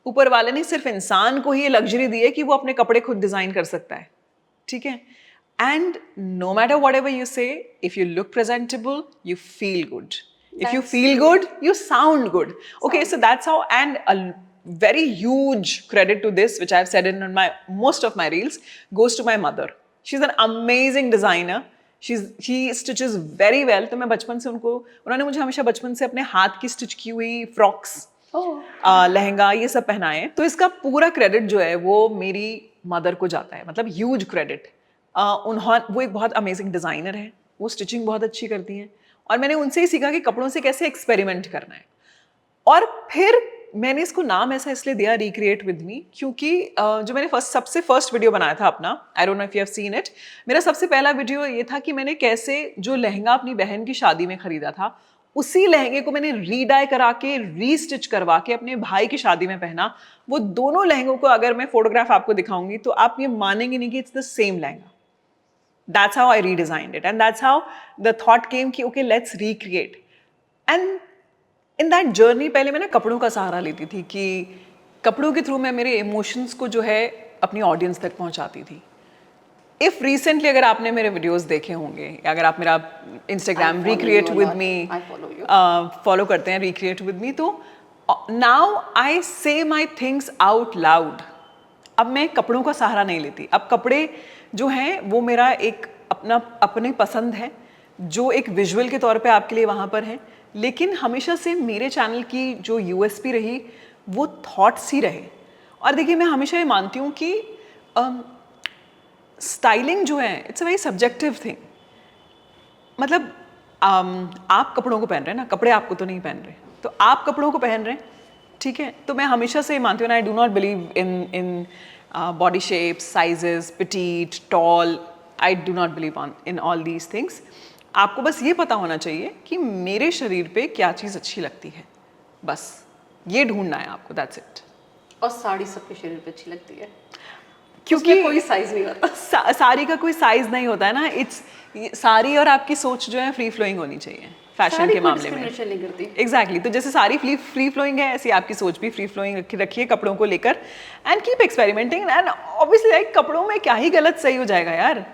ऊपर वाले ने सिर्फ इंसान को ही ये लग्जरी दी है कि वो अपने कपड़े खुद डिजाइन कर सकता है. ठीक है. And no matter what ever you say, if you look presentable, you feel good. If you feel good, you sound good. Okay, so that's how, and a very huge credit to this, which I've said in most of my reels, goes to my mother. She's an amazing designer. She stitches very well. तो मैं बचपन से उन्होंने मुझे हमेशा बचपन से अपने हाथ की स्टिच की हुई फ्रॉक्स, लहंगा, ये सब पहनाए. तो इसका पूरा क्रेडिट जो है वो मेरी मदर को जाता है. मतलब ह्यूज क्रेडिट. वो एक बहुत अमेजिंग डिज़ाइनर है, वो स्टिचिंग बहुत अच्छी करती हैं, और मैंने उनसे ही सीखा कि कपड़ों से कैसे एक्सपेरिमेंट करना है. और फिर मैंने इसको नाम ऐसा इसलिए दिया रिक्रिएट विद मी, क्योंकि जो मैंने सबसे फर्स्ट वीडियो बनाया था अपना, आई don't know if you have seen it, मेरा सबसे पहला वीडियो ये था कि मैंने कैसे जो लहंगा अपनी बहन की शादी में खरीदा था, उसी लहंगे को मैंने रीडाई करा के, रीस्टिच करवा के अपने भाई की शादी में पहना. वो दोनों लहंगों को अगर मैं फोटोग्राफ आपको दिखाऊंगी तो आप ये मानेंगे नहीं कि it's the same lehenga. That's how I redesigned it, and that's how the thought came कि okay, let's recreate. And in that journey पहले मैं ना कपड़ों का सहारा लेती थी कि कपड़ों के थ्रू मैं मेरे इमोशंस को जो है अपनी ऑडियंस तक पहुंचाती थी. इफ रिसेंटली अगर आपने मेरे वीडियोस देखे होंगे, या अगर आप मेरा Instagram recreate with me follow करते हैं, रिक्रिएट विद मी, तो नाउ आई से माई थिंग्स आउट लाउड. अब मैं कपड़ों का सहारा नहीं लेती. अब कपड़े जो हैं वो मेरा एक अपनी पसंद है, जो एक विजुअल के तौर पे आपके लिए वहाँ पर है. लेकिन हमेशा से मेरे चैनल की जो यूएसपी रही वो थॉट्स ही रहे. और देखिए, मैं हमेशा ये मानती हूँ कि स्टाइलिंग जो है it's a very subjective thing. मतलब आप कपड़ों को पहन रहे हैं ना, कपड़े आपको तो नहीं पहन रहे, तो आप कपड़ों को पहन रहे हैं, ठीक है. तो मैं हमेशा से मानती हूँ, I do not believe in body shapes, sizes, petite, tall. I do not believe in all these things. आपको बस ये पता होना चाहिए कि मेरे शरीर पे क्या चीज़ अच्छी लगती है, बस ये ढूंढना है आपको, दैट्स इट. और साड़ी सबके शरीर पे अच्छी लगती है, क्योंकि कोई साइज नहीं होता. साड़ी का कोई साइज नहीं होता है ना. साड़ी और आपकी सोच जो है फ्री फ्लोइंग होनी चाहिए फैशन के मामले में. नहीं करती. एग्जैक्टली. तो जैसे साड़ी फ्री फ्लोइंग है, ऐसी आपकी सोच भी फ्री फ्लोइंग रखिए कपड़ों को लेकर. And keep experimenting. And obviously like कपड़ों में क्या ही गलत सही हो जाएगा यार.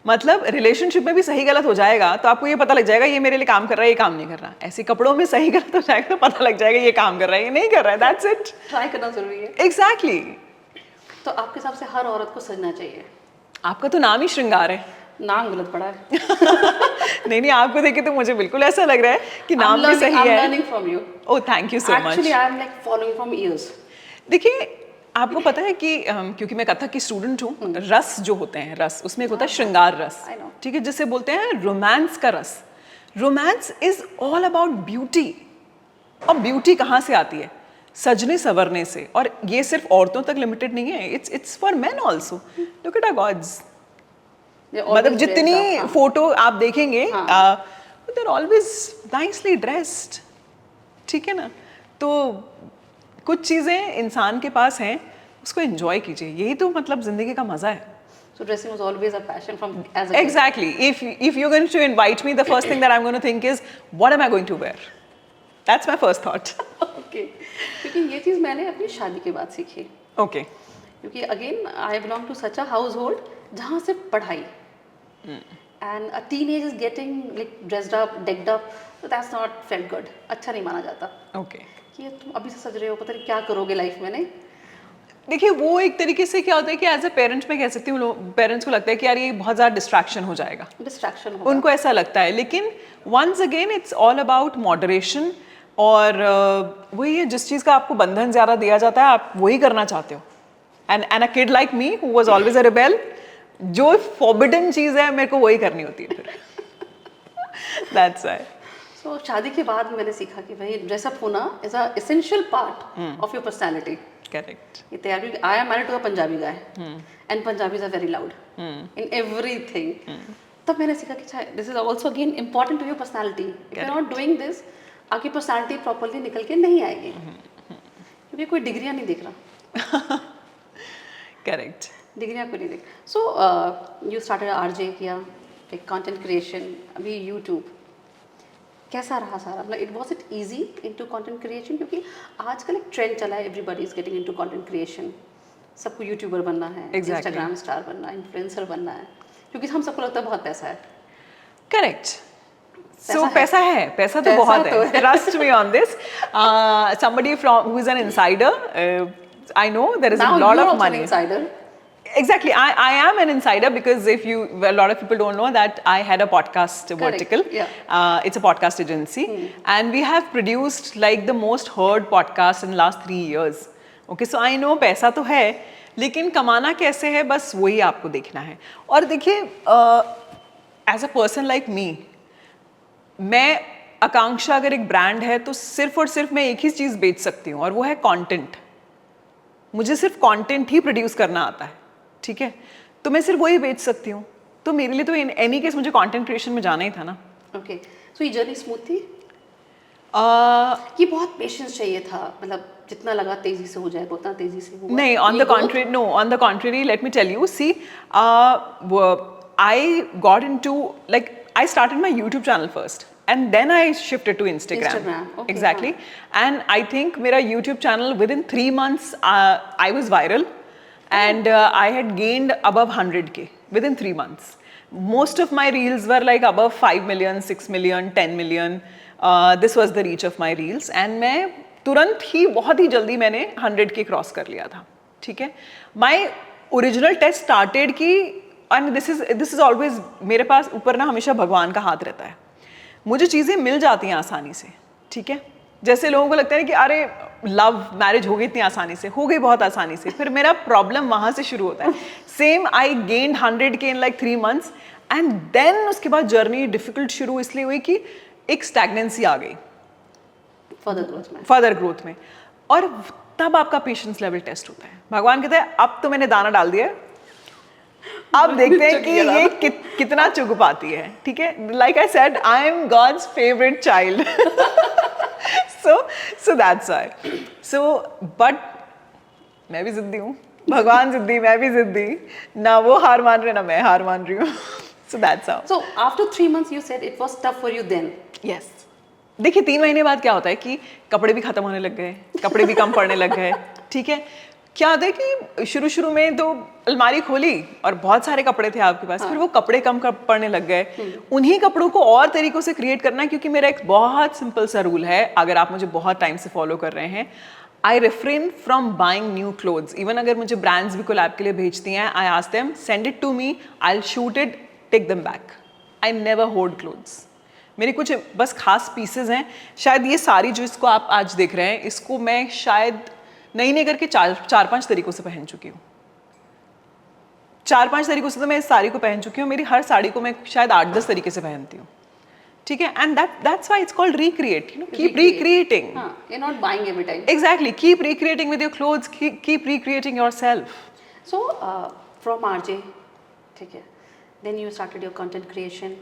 मतलब रिलेशनशिप में भी सही गलत हो जाएगा तो आपको ये पता लग जाएगा ये मेरे लिए काम कर रहा है, ये काम नहीं कर रहा. ऐसे कपड़ों में सही गलत हो जाएगा तो पता लग जाएगा ये काम कर रहा है, ये नहीं कर रहा है. That's it. ट्राई करना जरूरी है. एग्जैक्टली. तो आपके हिसाब से हर औरत को सजना चाहिए? आपका तो नाम ही श्रृंगार है. नाम गलत पड़ा है. नहीं, आपको देखे तो मुझे बिल्कुल ऐसा लग रहा है कि नाम भी सही है. I'm learning from you. Oh, thank you so much. Actually, I am like following from years. देखिए, आपको पता है कि क्योंकि मैं कथक की स्टूडेंट हूँ, रस जो होते हैं, रस उसमें एक होता है श्रृंगार रस, ठीक है, जिसे बोलते हैं रोमांस का रस. Romance is all about beauty. और ब्यूटी कहाँ से आती है? सजने संवरने से. और ये सिर्फ औरतों तक लिमिटेड नहीं है, it's for men also. Look at our gods. मतलब जितनी फोटो आप देखेंगे they are always nicely dressed, ठीक है ना. तो कुछ चीज़ें इंसान के पास हैं, उसको एंजॉय कीजिए. यही तो मतलब जिंदगी का मजा है. So dressing was always a passion from as a kid. Exactly. If you're going to invite me, the first thing that I'm going to think is, what am I going to wear? That's my first thought. Okay. क्योंकि ये चीज़ मैंने अपनी शादी के बाद सीखी. Okay. क्योंकि again I belong to such a household जहाँ से पढ़ाई and a teenage is getting like dressed up, decked up, so that's not felt good. अच्छा नहीं माना जाता. Okay. कि तुम अभी से सज रहे हो, पता नहीं क्या करोगे लाइफ में. नहीं, देखिए, वो एक तरीके से क्या होता है कि एज अ पेरेंट मैं कह सकती हूँ, पेरेंट्स को लगता है कि यार ये बहुत ज़्यादा डिस्ट्रैक्शन हो जाएगा, डिस्ट्रैक्शन उनको ऐसा लगता है. लेकिन once again it's all about moderation. और वही है, जिस चीज़ का आपको बंधन ज़्यादा दिया जाता है आप वही करना चाहते हो. And a kid like me who was always a rebel, जो फॉरबिडन चीज़ है मेरे को वही करनी होती है फिर. That's why. सो शादी के बाद मैंने सीखा कि भाई ड्रेसअप होना is a essential part of your personality. Correct. ये तैयार, क्योंकि I am married to a Punjabi guy and Punjabis are very loud in everything. तब मैंने सीखा कि this is also again important to your personality. If you are not doing this, आपकी personality properly निकल के नहीं आएगी. क्योंकि कोई डिग्रियां नहीं दिख रहा. करेक्ट. डिग्रियां को नहीं दिख. सो यू स्टार्टेड आरजे किया, एक कंटेंट क्रिएशन, अभी यूट्यूब. कैसा रहा सारा? मतलब it was it easy into content creation? क्योंकि आजकल एक ट्रेंड चला है, everybody is getting into content creation. सबको यूट्यूबर बनना है, इंस्टाग्राम स्टार बनना है, इन्फ्लुएंसर बनना है, क्योंकि हम सबको लगता है बहुत पैसा है. करेक्ट. सो पैसा है, पैसा तो बहुत है. Trust me on this. Somebody from who is an insider, I know there is a lot of money. Insider. Exactly. I am an insider because a lot of people don't know that I had a podcast vertical. Yeah. It's a podcast agency. And we have produced like the most heard podcast in the last 3 years. Okay, so I know पैसा तो है, लेकिन कमाना कैसे है बस वही आपको देखना है. और देखिए, as a person like me, मैं आकांक्षा अगर एक ब्रांड है तो सिर्फ और सिर्फ मैं एक ही चीज़ बेच सकती हूँ और वो है कंटेंट. मुझे सिर्फ कंटेंट ही प्रोड्यूस करना आता है, ठीक है. तो मैं सिर्फ वही बेच सकती हूँ. तो मेरे लिए तो इन एनी केस मुझे कंटेंट क्रिएशन में जाना ही था ना. ओके. सो ये जर्नी स्मूथ थी? ये बहुत पेशेंस चाहिए था. मतलब जितना लगा तेजी से हो जाएगा उतना तेजी से हुआ? नहीं, on the contrary, no, on the contrary, let me tell you. See, I got into, like I started my YouTube channel first and then I shifted to Instagram. Okay, exactly. And I think मेरा YouTube channel within 3 months I was viral and I had gained above 100K within 3 months. Most of my reels were like above 5 million, 6 million, 10 million. This was the reach of my reels. And मैं तुरंत ही बहुत ही जल्दी मैंने 100K cross कर लिया था. ठीक है. My original test started कि and this is always, मेरे पास ऊपर ना हमेशा भगवान का हाथ रहता है. मुझे चीज़ें मिल जाती हैं आसानी से. ठीक है. जैसे लोगों को लगता है कि अरे लव मैरिज हो गई इतनी आसानी से, हो गई बहुत आसानी से, फिर मेरा प्रॉब्लम वहाँ से शुरू होता है. Same I gained 100K in like 3 months and then उसके बाद जर्नी डिफिकल्ट शुरू इसलिए हुई कि एक स्टैग्नेंसी आ गई फर्दर ग्रोथ में. और तब आपका पेशेंस लेवल टेस्ट होता है. भगवान कहता है अब तो मैंने दाना डाल दिया है, अब देखते हैं कि ये कितना चुग पाती है. ठीक है. Like I said, I am God's favourite child. so that's why. So but मैं भी जिद्दी हूँ, भगवान जिद्दी, मैं भी जिद्दी. ना वो हार मान रहे ना मैं हार मान रही हूँ. So that's how. So after 3 months you said it was tough for you then. Yes. देखिए 3 महीने बाद क्या होता है कि कपड़े भी खत्म होने लग गए, कपड़े भी कम पड़ने लग गए. ठीक है. क्या होता है कि शुरू में तो अलमारी खोली और बहुत सारे कपड़े थे आपके पास. फिर वो कपड़े कम पड़ने लग गए. उन्हीं कपड़ों को और तरीकों से क्रिएट करना है, क्योंकि मेरा एक बहुत सिंपल सा रूल है, अगर आप मुझे बहुत टाइम से फॉलो कर रहे हैं. I refrain from buying new clothes. Even अगर मुझे ब्रांड्स भी कोलैब के लिए भेजती हैं, I ask them send it to me, I will shoot it, take them back. I never hold clothes. मेरी कुछ बस खास पीसेज हैं. शायद ये सारी जो इसको आप आज देख रहे हैं, इसको मैं शायद नहीं करके 4-5 तरीकों से पहन चुकी हूँ. 4-5 तरीकों से तो मैं इस साड़ी को पहन चुकी हूँ. मेरी हर साड़ी को मैं शायद 8-10 तरीके से पहनती हूँ. ठीक है. And that's why it's called recreate. You know, keep recreating. You're not buying every time. Exactly. Keep recreating with your clothes. Keep recreating yourself. So from RJ, ठीक है. Then you started your content creation.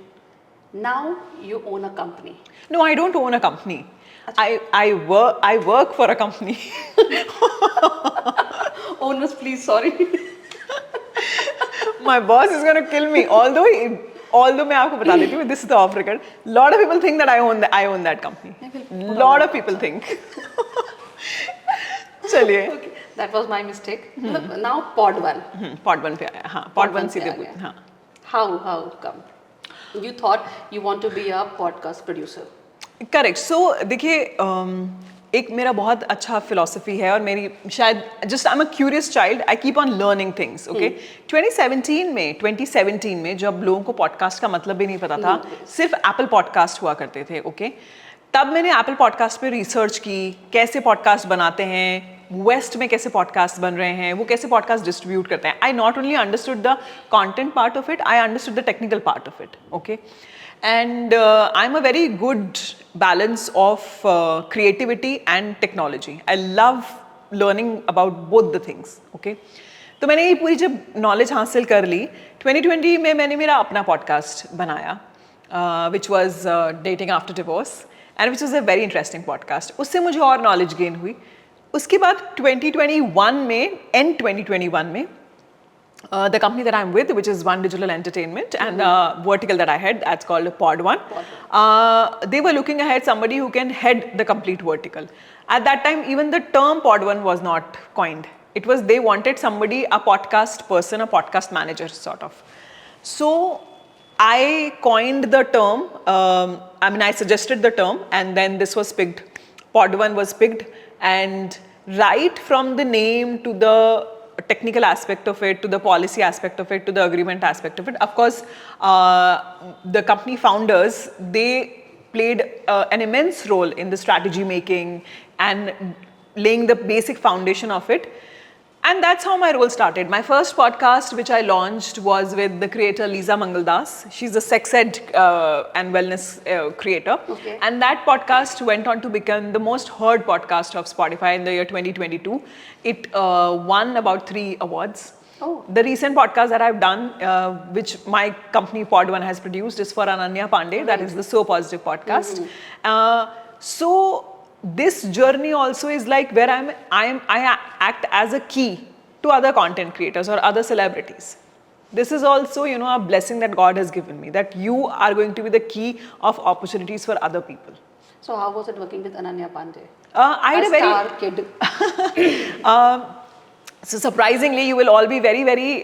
Now you own a company. No, I don't own a company. I work for a company. Owners, please, sorry. My boss is going to kill me. Although मैं आपको बता देती हूँ, this is the off record. Lot of people think that I own that company. Lot of people think. चलिए. Okay, that was my mistake. Now Pod One. Pod One पे आया. हाँ. Pod One सीधे पूछ. हाँ. How come? You thought you want to be a podcast producer. Correct. So देखिए एक मेरा बहुत अच्छा फिलॉसफी है, और मेरी शायद just I am a curious child. I keep on learning things. Okay. 2017 में जब लोगों को पॉडकास्ट का मतलब भी नहीं पता था, सिर्फ एप्पल पॉडकास्ट हुआ करते थे. ओके. तब मैंने एप्पल पॉडकास्ट पे रिसर्च की, कैसे पॉडकास्ट बनाते हैं, वेस्ट में कैसे पॉडकास्ट बन रहे हैं, वो कैसे पॉडकास्ट डिस्ट्रीब्यूट करते हैं. I not only understood the content part of it, I understood the technical part of it. Okay. And I'm a very good balance of creativity and technology. I love learning about both the things. Okay. तो मैंने ये पूरी जब knowledge हासिल कर ली, 2020 में मैंने मेरा अपना पॉडकास्ट बनाया, which was dating after divorce, and which was a very interesting podcast. उससे मुझे और नॉलेज गेन हुई. उसके बाद 2021 में, end 2021 में, the company that I'm with, which is One Digital Entertainment, and the vertical that I had, that's called Pod One. They were looking ahead somebody who can head the complete vertical. At that time, even the term Pod One was not coined. It was, they wanted somebody, a podcast person, a podcast manager sort of. So I coined the term. I suggested the term, and then this was picked. Pod One was picked, and right from the name to the technical aspect of it, to the policy aspect of it, to the agreement aspect of it. Of course, the company founders, they played an immense role in the strategy making and laying the basic foundation of it. And that's how my role started. My first podcast, which I launched, was with the creator Lisa Mangaldas. She's a sex ed and wellness creator. Okay. And that podcast went on to become the most heard podcast of Spotify in the year 2022. It won about 3 awards. Oh. The recent podcast that I've done, which my company Pod One has produced, is for Ananya Pandey. That is the So Positive podcast. So this journey also is like where I act as a key to other content creators or other celebrities. This is also, you know, a blessing that God has given me, that you are going to be the key of opportunities for other people. So how was it working with Ananya Pandey? I had a very star kid. So surprisingly, you will all be very, very,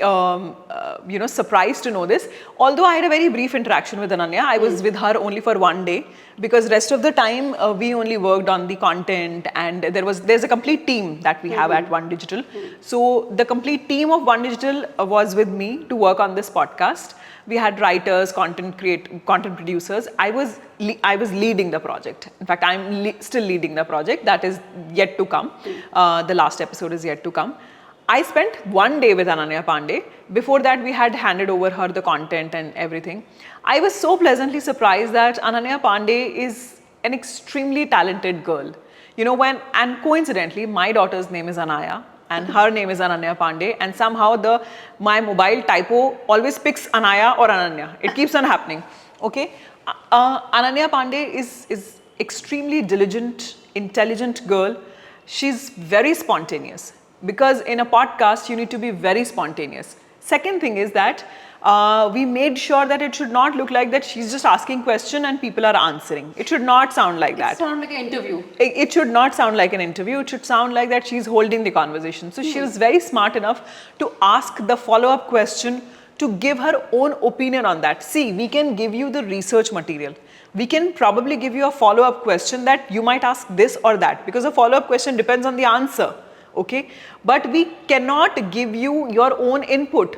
surprised to know this. Although I had a very brief interaction with Ananya, I was with her only for one day because rest of the time we only worked on the content, and there's a complete team that we have at One Digital. So the complete team of One Digital was with me to work on this podcast. We had writers, content producers. I was leading the project. In fact, I'm still leading the project. That is yet to come. The last episode is yet to come. I spent one day with Ananya Pandey. Before that, we had handed over her the content and everything. I was so pleasantly surprised that Ananya Pandey is an extremely talented girl. And coincidentally, my daughter's name is Anaya and her name is Ananya Pandey, and somehow my mobile typo always picks Anaya or Ananya. It keeps on happening. Okay, Ananya Pandey is extremely diligent, intelligent girl. She's very spontaneous. Because in a podcast, you need to be very spontaneous. Second thing is that we made sure that it should not look like that she's just asking question and people are answering. It should not sound like that. It sound like an interview. It should not sound like an interview. It should sound like that she's holding the conversation. So she was very smart enough to ask the follow-up question, to give her own opinion on that. See, we can give you the research material. We can probably give you a follow-up question that you might ask this or that, because a follow-up question depends on the answer. Okay, but we cannot give you your own input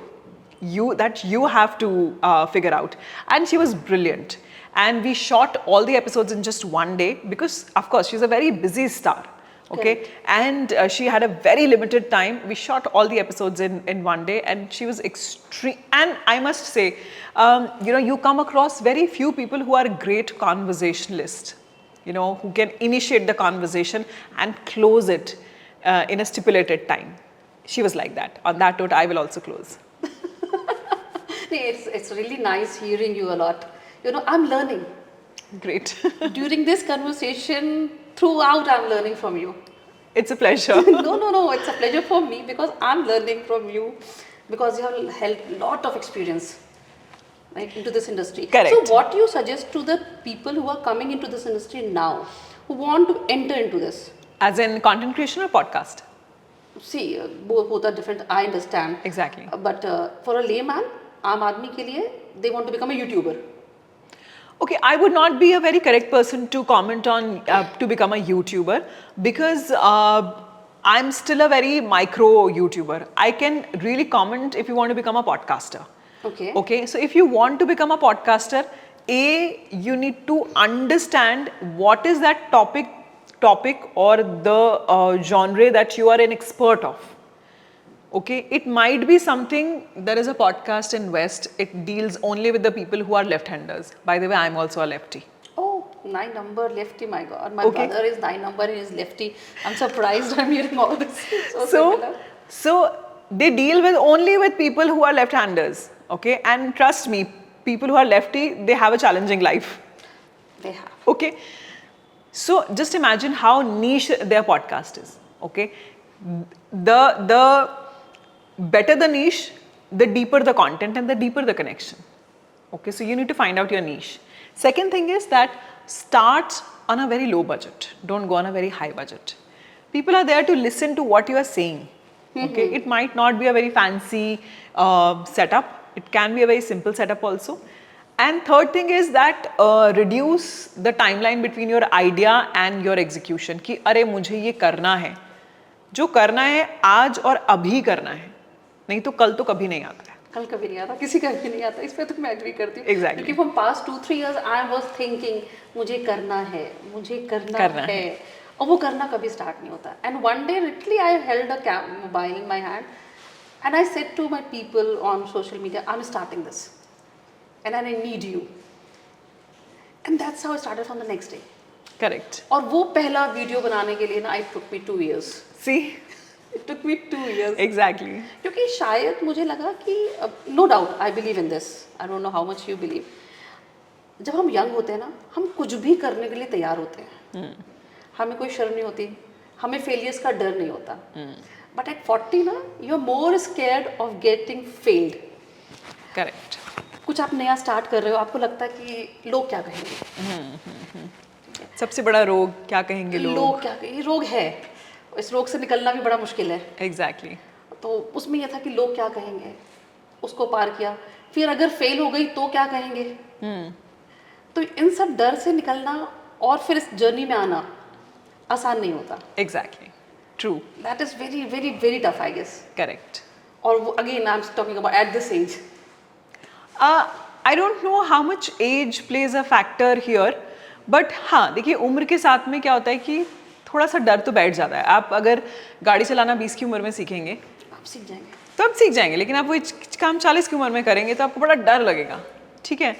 that you have to figure out. And she was brilliant, and we shot all the episodes in just one day because of course she's a very busy star. Okay, and she had a very limited time. We shot all the episodes in one day, and she was extreme. And I must say, you come across very few people who are great conversationalists, who can initiate the conversation and close it in a stipulated time. She was like that. On that note, I will also close. It's really nice hearing you a lot. I'm learning. Great. During this conversation, throughout, I'm learning from you. It's a pleasure. No, it's a pleasure for me because I'm learning from you, because you have held a lot of experience, right, into this industry. Correct. So what do you suggest to the people who are coming into this industry now, who want to enter into this? As in content creation or podcast? See, both are different, I understand. Exactly. But for a layman, aam aadmi ke liye, they want to become a YouTuber. Okay, I would not be a very correct person to comment on to become a YouTuber, because I'm still a very micro YouTuber. I can really comment if you want to become a podcaster. Okay. Okay, so if you want to become a podcaster, you need to understand what is that topic or the genre that you are an expert of. Okay, it might be something. There is a podcast in West. It deals only with the people who are left-handers. By the way, I'm also a lefty. Oh, 9 number lefty, my God. My brother is 9 number, he is lefty. I'm surprised I'm hearing all this. So they deal only with people who are left-handers. Okay, and trust me, people who are lefty, they have a challenging life. They have. Okay, so just imagine how niche their podcast is. Okay, the better the niche, the deeper the content and the deeper the connection. Okay, so you need to find out your niche. Second thing is that start on a very low budget. Don't go on a very high budget. People are there to listen to what you are saying. Okay, it might not be a very fancy setup. It can be a very simple setup also. And third thing is that reduce the timeline between your idea and your execution. कि अरे मुझे ये करना है. जो करना है आज और अभी करना है. नहीं तो कल तो कभी नहीं आता है. कल कभी नहीं आता, किसी का भी नहीं आता. इस पे तो मैं एग्री करती हूँ. Exactly. क्योंकि from past 2-3 years I was thinking मुझे करना है, मुझे करना है, और वो करना कभी start नहीं होता. And one day literally I held a mobile in my hand and I said to my people on social media, I'm starting this and I need you. And that's how I started from the next day. Correct. और वो पहला video बनाने के लिए ना it took me 2 years. See? It took me 2 years. Exactly. क्योंकि शायद मुझे लगा कि no doubt I believe in this. I don't know how much you believe. जब हम यंग होते हैं ना, हम कुछ भी करने के लिए तैयार होते हैं. हमें कोई शर्म नहीं होती, हमें फेलियर्स का डर नहीं होता. But at 40 ना, you are more scared of getting failed. Correct. कुछ आप नया स्टार्ट कर रहे हो, आपको लगता है कि लोग क्या कहेंगे. सबसे बड़ा रोग क्या कहेंगे लोग. लोग क्या कहेंगे, ये रोग है. इस रोग से निकलना भी बड़ा मुश्किल है. Exactly. तो उसमें यह था कि लोग क्या कहेंगे, उसको पार किया, फिर अगर फेल हो गई तो क्या कहेंगे। तो इन सब डर से निकलना और फिर इस जर्नी में आना आसान नहीं होता। Exactly, true, that is very very very tough I guess. Correct. और वो again I am talking about at this age. I don't know how much age plays a factor here, but हाँ देखिए उम्र के साथ में क्या होता है कि थोड़ा सा डर तो बैठ जाता है। आप अगर गाड़ी चलाना 20 की उम्र में सीखेंगे आप सीख जाएंगे, तो आप सीख जाएंगे, लेकिन आप वो काम 40 की उम्र में करेंगे तो आपको बड़ा डर लगेगा, ठीक है।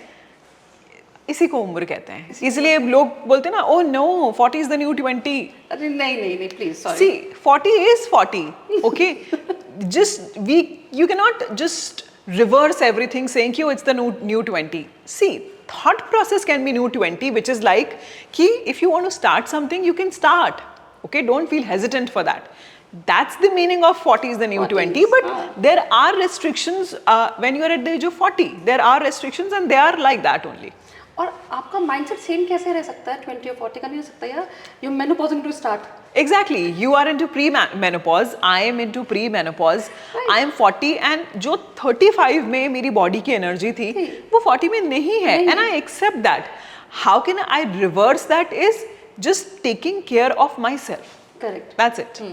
इसी को उम्र कहते हैं, इसलिए लोग बोलते हैं ना, oh no 40 is the new 20। अरे नहीं नहीं नहीं please sorry, see 40 is 40, okay? You cannot just reverse everything saying कि it's the new 20. See, thought process can be new 20, which is like कि if you want to start something, you can start, okay? Don't feel hesitant for that. That's the meaning of 40 is the new 20, but there are restrictions when you are at the age of 40. There are restrictions and they are like that only. और आपका mindset same कैसे रह सकता है 20 और 40 का नहीं हो सकता यार। You menopause to start. Exactly, you are into pre-menopause, I am into pre-menopause, I am 40 and जो 35 में मेरी बॉडी की एनर्जी थी वो 40 में नहीं है, and I accept that. How can I reverse that is just taking care of myself. Correct. That's it.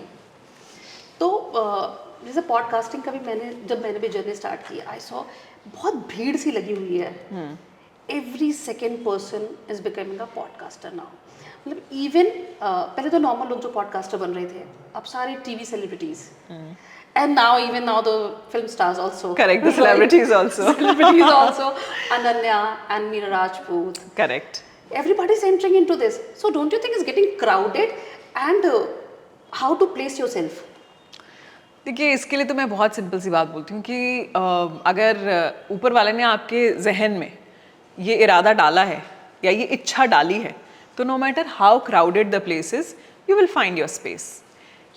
तो जैसे पॉडकास्टिंग का भी जब मैंने भी जर्नी स्टार्ट की, आई सॉ बहुत भीड़ सी लगी हुई है। Every second person is becoming a podcaster now. मतलब इवन पहले तो नॉर्मल लोग जो पॉडकास्टर बन रहे थे, अब सारे TV celebrities, and now even now the film stars also. Correct, the celebrities also. Celebrities also, Ananya and Meera Rajput. Correct. Everybody is entering into this. So don't you think it's getting crowded? And how to place yourself? देखिए इसके लिए तो मैं बहुत simple सी बात बोलती हूँ कि अगर ऊपर वाले ने आपके जहन में ये इरादा डाला है या ये इच्छा डाली है, तो no matter how crowded the place is, you will find your space.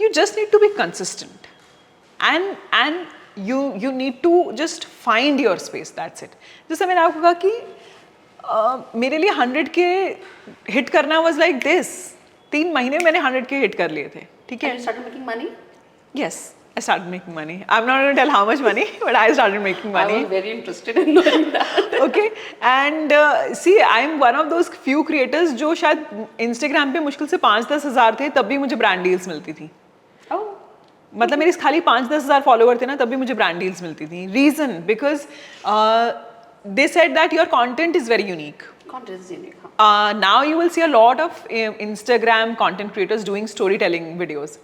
You just need to be consistent and you need to just find your space, that's it. जैसे मैंने आपको कहा कि मेरे लिए 100 के हिट करना वाज लाइक दिस. 3 महीने मैंने 100 के हिट कर लिए थे, ठीक है. And you started making money? Yes, I started making money. I'm not going to tell how much money, but I started making money. I was very interested in knowing that. Okay, and see, I'm one of those few creators जो शायद Instagram पे मुश्किल से 5-10 हज़ार थे, तब भी मुझे ब्रांड डील्स मिलती थी. Oh. मतलब मेरे खाली 5-10 हज़ार फॉलोवर थे ना, तब भी मुझे ब्रांड डील्स मिलती थी. Reason because they said that your content is very unique. Content is unique. Now you will see a lot of Instagram content creators doing storytelling videos.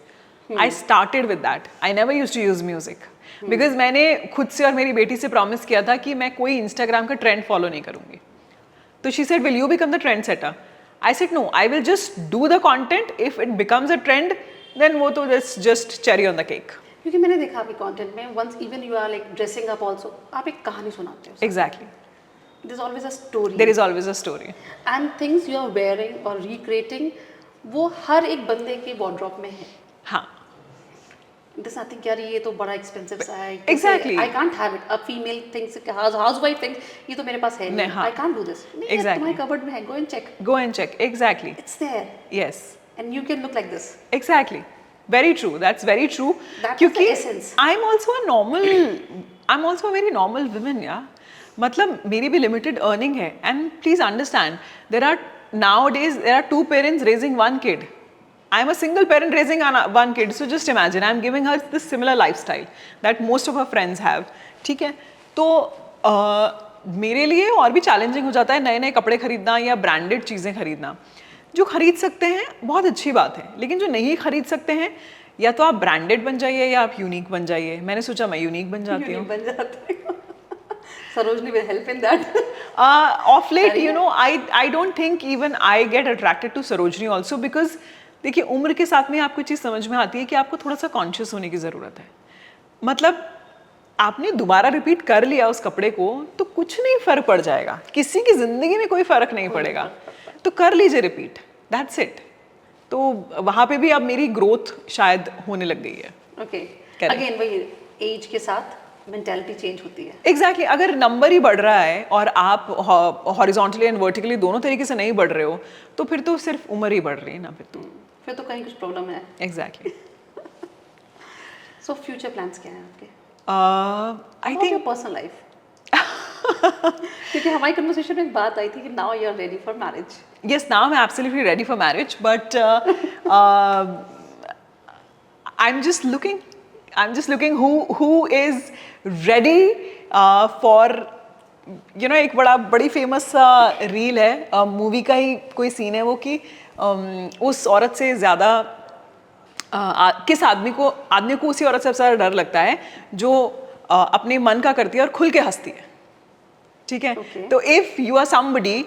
I started with that. I never used to use music because मैंने खुद से और मेरी बेटी से promise किया था कि मैं कोई Instagram का ट्रेंड फॉलो नहीं करूँगी. तो she said, will you become the trendsetter? I said no. I will just do the content. If it becomes a trend, then वो तो just cherry on the cake. क्योंकि मैंने देखा आपके कंटेंट में, once even you are like dressing up also, आप एक कहानी सुनाते हो. Exactly. There's always a story. There is always a story. And things you are wearing or recreating, वो हर एक बंदे के wardrobe में है. हाँ. There's nothing यार ये तो बड़ा expensive सा है. Exactly. I can't have it. A female thinks, housewife thinks, ये तो मेरे पास है नहीं. हाँ. I can't do this. नहीं, Exactly. तुम्हारे cupboard में है. Go and check. Go and check. Exactly. It's there. Yes. And you can look like this. Exactly. Very true. That's very true. That's क्योंकि the essence. I'm also a normal, I'm also a very normal woman, yeah. मतलब मेरी भी limited earning है. And please understand, nowadays there are 2 parents raising 1 kid. I'm a single parent raising 1 kid. So just imagine, I'm giving her this similar lifestyle that most of her friends have. ठीक है? तो मेरे लिए और भी challenging हो जाता है नए-नए कपड़े खरीदना या branded चीज़ें खरीदना. जो खरीद सकते हैं बहुत अच्छी बात है, लेकिन जो नहीं खरीद सकते हैं या तो आप ब्रांडेड बन जाइए या आप यूनिक बन जाइए. मैंने सोचा मैं यूनिक बन जाती हूँ. बन जाते हो. Sarojini will help in that. Of late, you know, I don't think even I get attracted to Sarojini also because देखिए उम्र के साथ में आपको चीज़ समझ में आती है कि आपको थोड़ा सा कॉन्शियस होने की ज़रूरत है. मतलब आपने दोबारा रिपीट कर लिया उस कपड़े को तो कुछ नहीं फ़र्क पड़ जाएगा. किसी की ज़िंदगी में कोई फ़र्क नहीं पड़ेगा. तो कर लीजिए रिपीट. That's it. तो वहाँ पे भी अब मेरी ग्रोथ शायद होने लग गई है. ओके. अगेन वही एज के साथ मेंटालिटी चेंज होती है. एग्जैक्टली. अगर नंबर ही बढ़ रहा है और आप हॉरिजॉन्टली एंड वर्टिकली दोनों तरीके से नहीं बढ़ रहे हो तो फिर तो सिर्फ उम्र ही बढ़ रही है ना. फिर तो कहीं कुछ प्रॉब्लम है. एग्जैक्टली. सो फ्यूचर प्लान्स क्या हैं आपके? आई About your personal life. क्योंकि हमारी कन्वर्सेशन में एक बात आई थी कि now you are ready for marriage. yes, now I'm absolutely ready for marriage, but I'm just looking who is ready for एक बड़ी फेमस रील है मूवी का ही कोई सीन है वो कि उस औरत से ज़्यादा किस आदमी को उसी औरत से सबसे ज़्यादा डर लगता है जो अपने मन का करती है और खुल के हंसती है. ठीक है. तो if you are somebody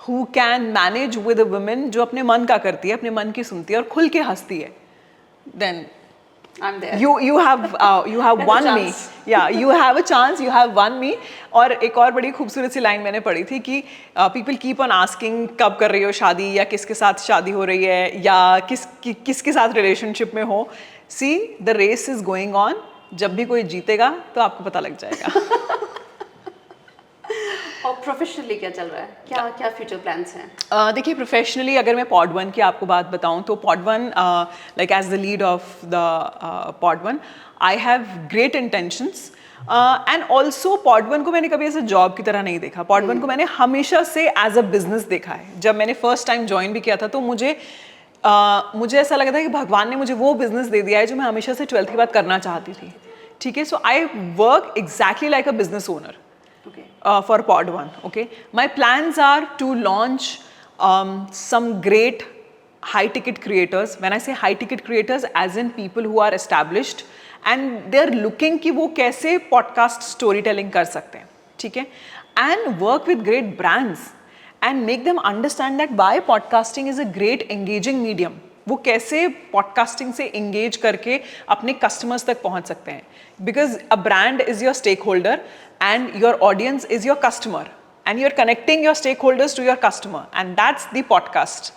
who can manage with a woman जो अपने मन का करती है, अपने मन की सुनती है और खुल के हंसती है, then I'm there. you have won me. Yeah, you have a chance. You have won me. और एक और बड़ी खूबसूरत सी लाइन मैंने पढ़ी थी कि people keep on asking कब कर रही हो शादी या किसके साथ शादी हो रही है या किसके साथ रिलेशनशिप में हो. See, the race is going on. जब भी कोई जीतेगा तो आपको पता लग जाएगा. और प्रोफेशनली क्या चल रहा है? क्या फ्यूचर प्लान्स हैं? देखिए प्रोफेशनली अगर मैं पॉड वन की आपको बात बताऊं तो pod one like as the lead of the pod one I have great intentions and also pod one को मैंने कभी ऐसे जॉब की तरह नहीं देखा. पॉड वन को मैंने हमेशा से एज अ बिजनेस देखा है. जब मैंने फर्स्ट टाइम ज्वाइन भी किया था तो मुझे ऐसा लगा था कि भगवान ने मुझे वो बिजनेस दे दिया है जो मैं हमेशा से 12th के बाद करना चाहती थी. ठीक है. So I work exactly like a business owner. For Pod One, okay. My plans are to launch some great high-ticket creators. When I say high-ticket creators, as in people who are established and they're looking कि वो कैसे podcast storytelling कर सकते हैं, ठीक है? And work with great brands and make them understand that why podcasting is a great engaging medium. वो कैसे पॉडकास्टिंग से इंगेज करके अपने कस्टमर्स तक पहुंच सकते हैं. Because a brand is your stake holder and your audience is your customer and you are connecting your stake holders to your customer and that's the podcast.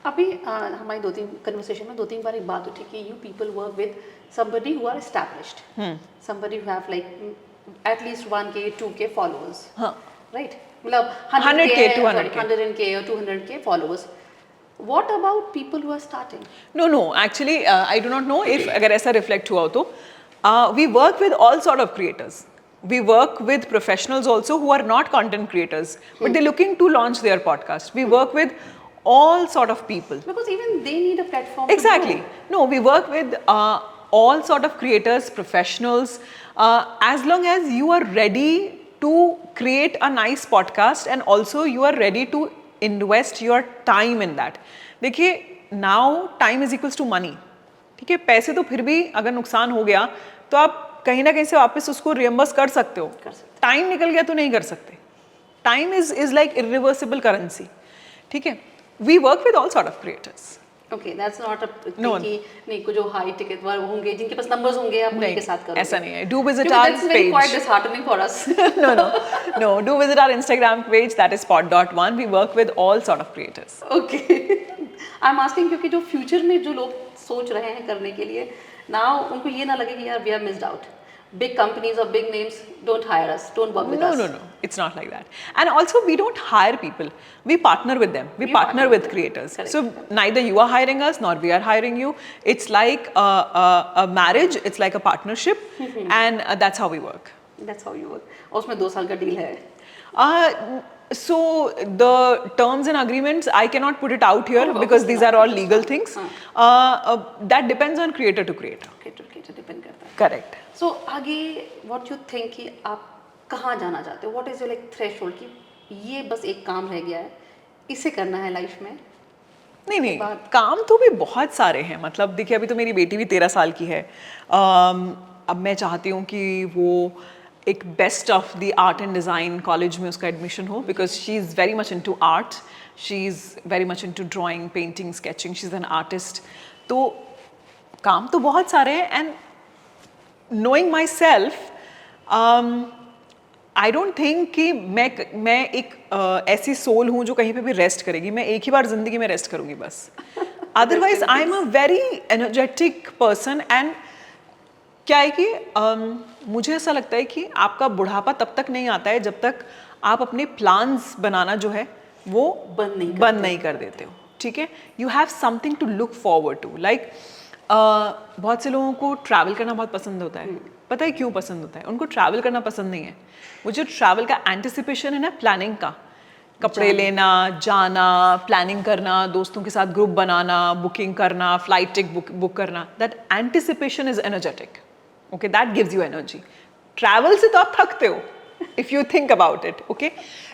अभी हमारी 2-3 कन्वर्सेशन में 2-3 बार एक बात उठी कि you people work with somebody who are established, somebody who have like at least 1K 2K followers, right? मतलब 100K 200K 100K or 200K followers. What about people who are starting? No, actually I do not know if अगर ऐसा reflect हुआ हो तो we work with all sort of creators. We work with professionals also who are not content creators, but they're looking to launch their podcast. We work with all sort of people. Because even they need a platform. Exactly. No, we work with all sort of creators, professionals, as long as you are ready to create a nice podcast and also you are ready to invest your time in that. देखिए now time is equals to money. ठीक है. पैसे तो फिर भी अगर नुकसान हो गया तो आप कहीं ना कहीं से वापस उसको रियम्बर्स कर सकते हो. टाइम निकल गया तो नहीं कर सकते. Time is like irreversible currency. ठीक है. We work with all sort of creators. Okay, that's not a कि नहीं कुछ जो हाई टिकट वाले होंगे जिनके पास नंबर्स होंगे आप उनके साथ करोगे. ऐसा नहीं है. Do visit our that's very page. quite disheartening for us. No. Do visit our Instagram page that is pod.one. We work with all sort of creators. Okay. I'm asking क्योंकि जो फ्यूचर में जो लोग सोच रहे हैं करने के लिए now उनको ये ना लगे कि यार we are missed out. Big companies or big names don't hire us, don't work with us. No. It's not like that. And also we don't hire people. We partner with them. We partner with creators. Correct. So neither you are hiring us nor we are hiring you. It's like a marriage. It's like a partnership. And that's how we work. That's how you work. और उसमें 2 साल का deal है. So the terms and agreements, I cannot put it out here because these are all legal things. That depends on creator to creator. Creator depend करता है. Correct. So आगे what you think कि आप कहाँ जाना चाहते हो? What is your like threshold कि ये बस एक काम रह गया है, इसे करना है लाइफ में? नहीं काम तो भी बहुत सारे हैं. मतलब देखिए अभी तो मेरी बेटी भी 13 साल की है. अब मैं चाहती हूँ कि वो एक best of the art and design college में उसका एडमिशन हो because she is very much into art. She is very much into drawing, painting, sketching. She is an artist. तो काम तो बहुत सारे हैं. And knowing myself, I don't think कि मैं एक ऐसी सोल हूँ जो कहीं पे भी रेस्ट करेगी. मैं एक ही बार जिंदगी में रेस्ट करूँगी बस. Otherwise I am a very energetic person. And क्या है कि मुझे ऐसा लगता है कि आपका बुढ़ापा तब तक नहीं आता है जब तक आप अपने प्लान्स बनाना जो है वो बंद नहीं कर देते हो. ठीक है. You have something to look forward to. Like बहुत से लोगों को ट्रैवल करना बहुत पसंद होता है. पता है क्यों पसंद होता है? उनको ट्रैवल करना पसंद नहीं है. वो जो ट्रैवल का एंटिसिपेशन है ना, प्लानिंग का, कपड़े लेना, जाना, प्लानिंग करना, दोस्तों के साथ ग्रुप बनाना, बुकिंग करना, फ्लाइट टिकट बुक करना, that anticipation is energetic. Okay, that gives you energy. Travel से तो आप थकते हो if you think about it. Okay,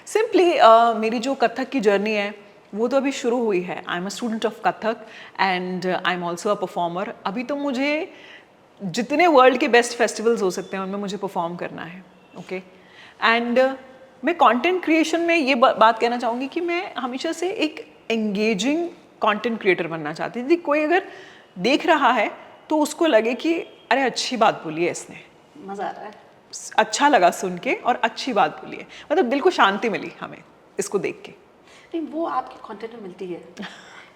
simply मेरी जो कथक की जर्नी है वो तो अभी शुरू हुई है. आई am a student of Kathak and I am also a performer. अभी तो मुझे जितने वर्ल्ड के बेस्ट फेस्टिवल्स हो सकते हैं उनमें मुझे परफॉर्म करना है. ओके, एंड मैं कंटेंट क्रिएशन में ये बात कहना चाहूँगी कि मैं हमेशा से एक एंगेजिंग कंटेंट क्रिएटर बनना चाहती थी. कोई अगर देख रहा है तो उसको लगे कि अरे अच्छी बात बोली है इसने, मज़ा आ रहा है, अच्छा लगा सुन के और अच्छी बात बोली है. मतलब दिल को शांति मिली हमें इसको देख के. नहीं, वो आपके कंटेंट में मिलती है.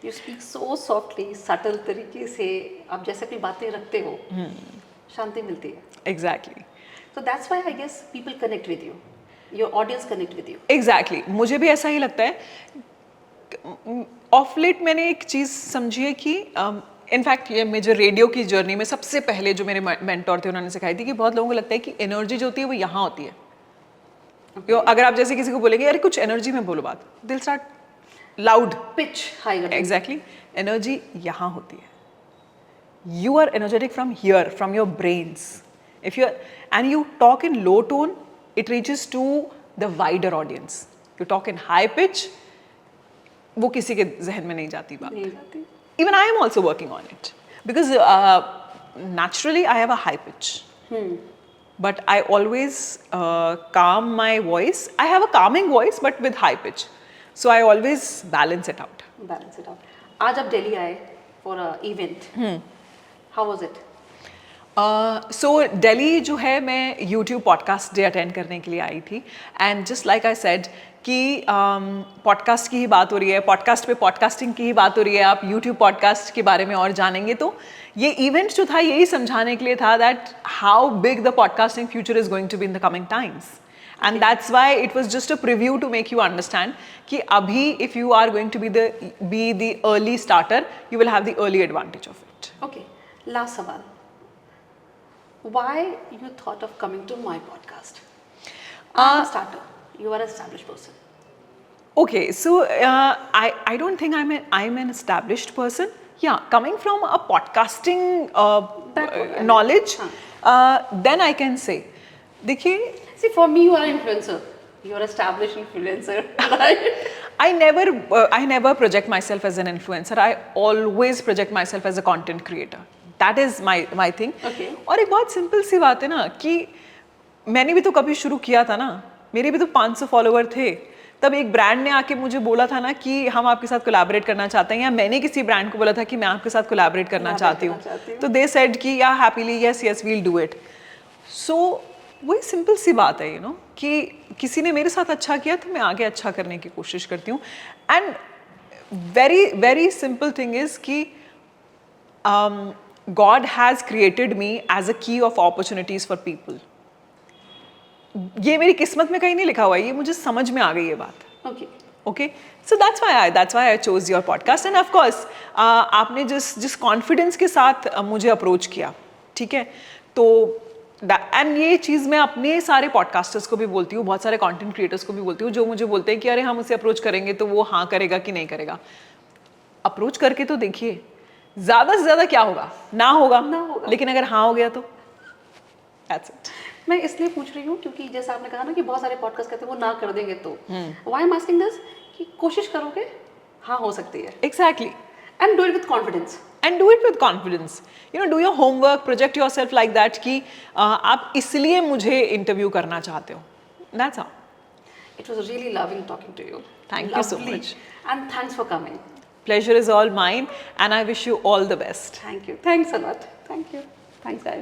You speak so softly, subtle तरीके से, आप जैसे अपनी बातें रखते हो, शांति मिलती है. Exactly. So that's why I guess people connect with you. Your audience connect with you. Exactly. मुझे भी ऐसा ही लगता है. ऑफ लेट मैंने एक चीज़ समझी है कि इनफैक्ट ये मेरे रेडियो की जर्नी में सबसे पहले जो मेरे मेंटोर थे उन्होंने सिखाई थी कि बहुत लोगों को लगता है कि एनर्जी जो होती है वो यहाँ होती है. अगर आप जैसे किसी को बोलेंगे अरे कुछ एनर्जी में बोलो बात, दिल start loud pitch high. Exactly. Energy यहाँ होती है. You are energetic from here, from your brains. If you and you talk in low tone, it reaches to the wider audience. You talk in high pitch, वो किसी के जहन में नहीं जाती बात. नहीं जाती. Even I am also working on it because naturally I have a high pitch. But I always calm my voice. I have a calming voice but with high pitch. So I always balance it out. Balance it out. आज आप दिल्ली आए for a event. How was it? सो दिल्ली जो है मैं YouTube podcast day attend करने के लिए आई थी. And just like I said कि पॉडकास्ट की ही बात हो रही है, पॉडकास्ट पे पॉडकास्टिंग की ही बात हो रही है, आप यूट्यूब पॉडकास्ट के बारे में और जानेंगे. तो ये इवेंट जो था यही समझाने के लिए था that how big the podcasting future is going to be in the coming times. And that's why it was just a preview to make you understand कि अभी if you are going to be the early starter you will have the early advantage of it. Okay, last सवाल. Why you thought of coming to my podcast? I'm a starter. You are an established person. Okay, so I don't think I'm an established person. Yeah, coming from a podcasting knowledge, then I can say. देखिए, see for me you are an influencer. You are established influencer, right? I never project myself as an influencer. I always project myself as a content creator. That is my thing. Okay. और एक बहुत simple सी बात है ना कि मैंने भी तो कभी शुरू किया था ना, मेरे भी तो 500 फॉलोवर थे. तब एक ब्रांड ने आके मुझे बोला था ना कि हम आपके साथ कोलैबोरेट करना चाहते हैं, या मैंने किसी ब्रांड को बोला था कि मैं आपके साथ कोलैबोरेट करना चाहती हूँ. तो दे सेड कि yeah happily yes we'll do it. So वही सिंपल सी बात है कि किसी ने मेरे साथ अच्छा किया तो मैं आगे अच्छा करने की कोशिश करती हूँ. And very very simple thing is कि God has created me as a key of opportunities for people. ये मेरी किस्मत में कहीं नहीं लिखा हुआ है, ये मुझे समझ में आ गई ये बात. Okay, so that's why I chose your podcast. And of course, आपने जिस कॉन्फिडेंस के साथ मुझे अप्रोच किया, ठीक है, तो एंड ये चीज़ मैं अपने सारे पॉडकास्टर्स को भी बोलती हूँ, बहुत सारे कंटेंट क्रिएटर्स को भी बोलती हूँ जो मुझे बोलते हैं कि अरे हम उसे अप्रोच करेंगे तो वो हाँ करेगा कि नहीं करेगा. अप्रोच करके तो देखिए, ज़्यादा से ज़्यादा क्या होगा, ना होगा, लेकिन अगर हाँ हो गया तो that's it. मैं इसलिए पूछ रही हूँ क्योंकि जैसे आपने कहा ना कि बहुत सारे पॉडकास्ट कहते हैं वो ना कर देंगे तो why I'm asking this कि कोशिश करोगे हाँ हो सकती है. Exactly. And do it with confidence. And do it with confidence. Do your homework, project yourself like that कि आप इसलिए मुझे इंटरव्यू करना चाहते हो. That's all. It was really loving talking to you. Thank you so much. And thanks for coming. Pleasure is all mine and I wish you all the best. Thank you. Thanks a lot. Thank you. Thanks guys.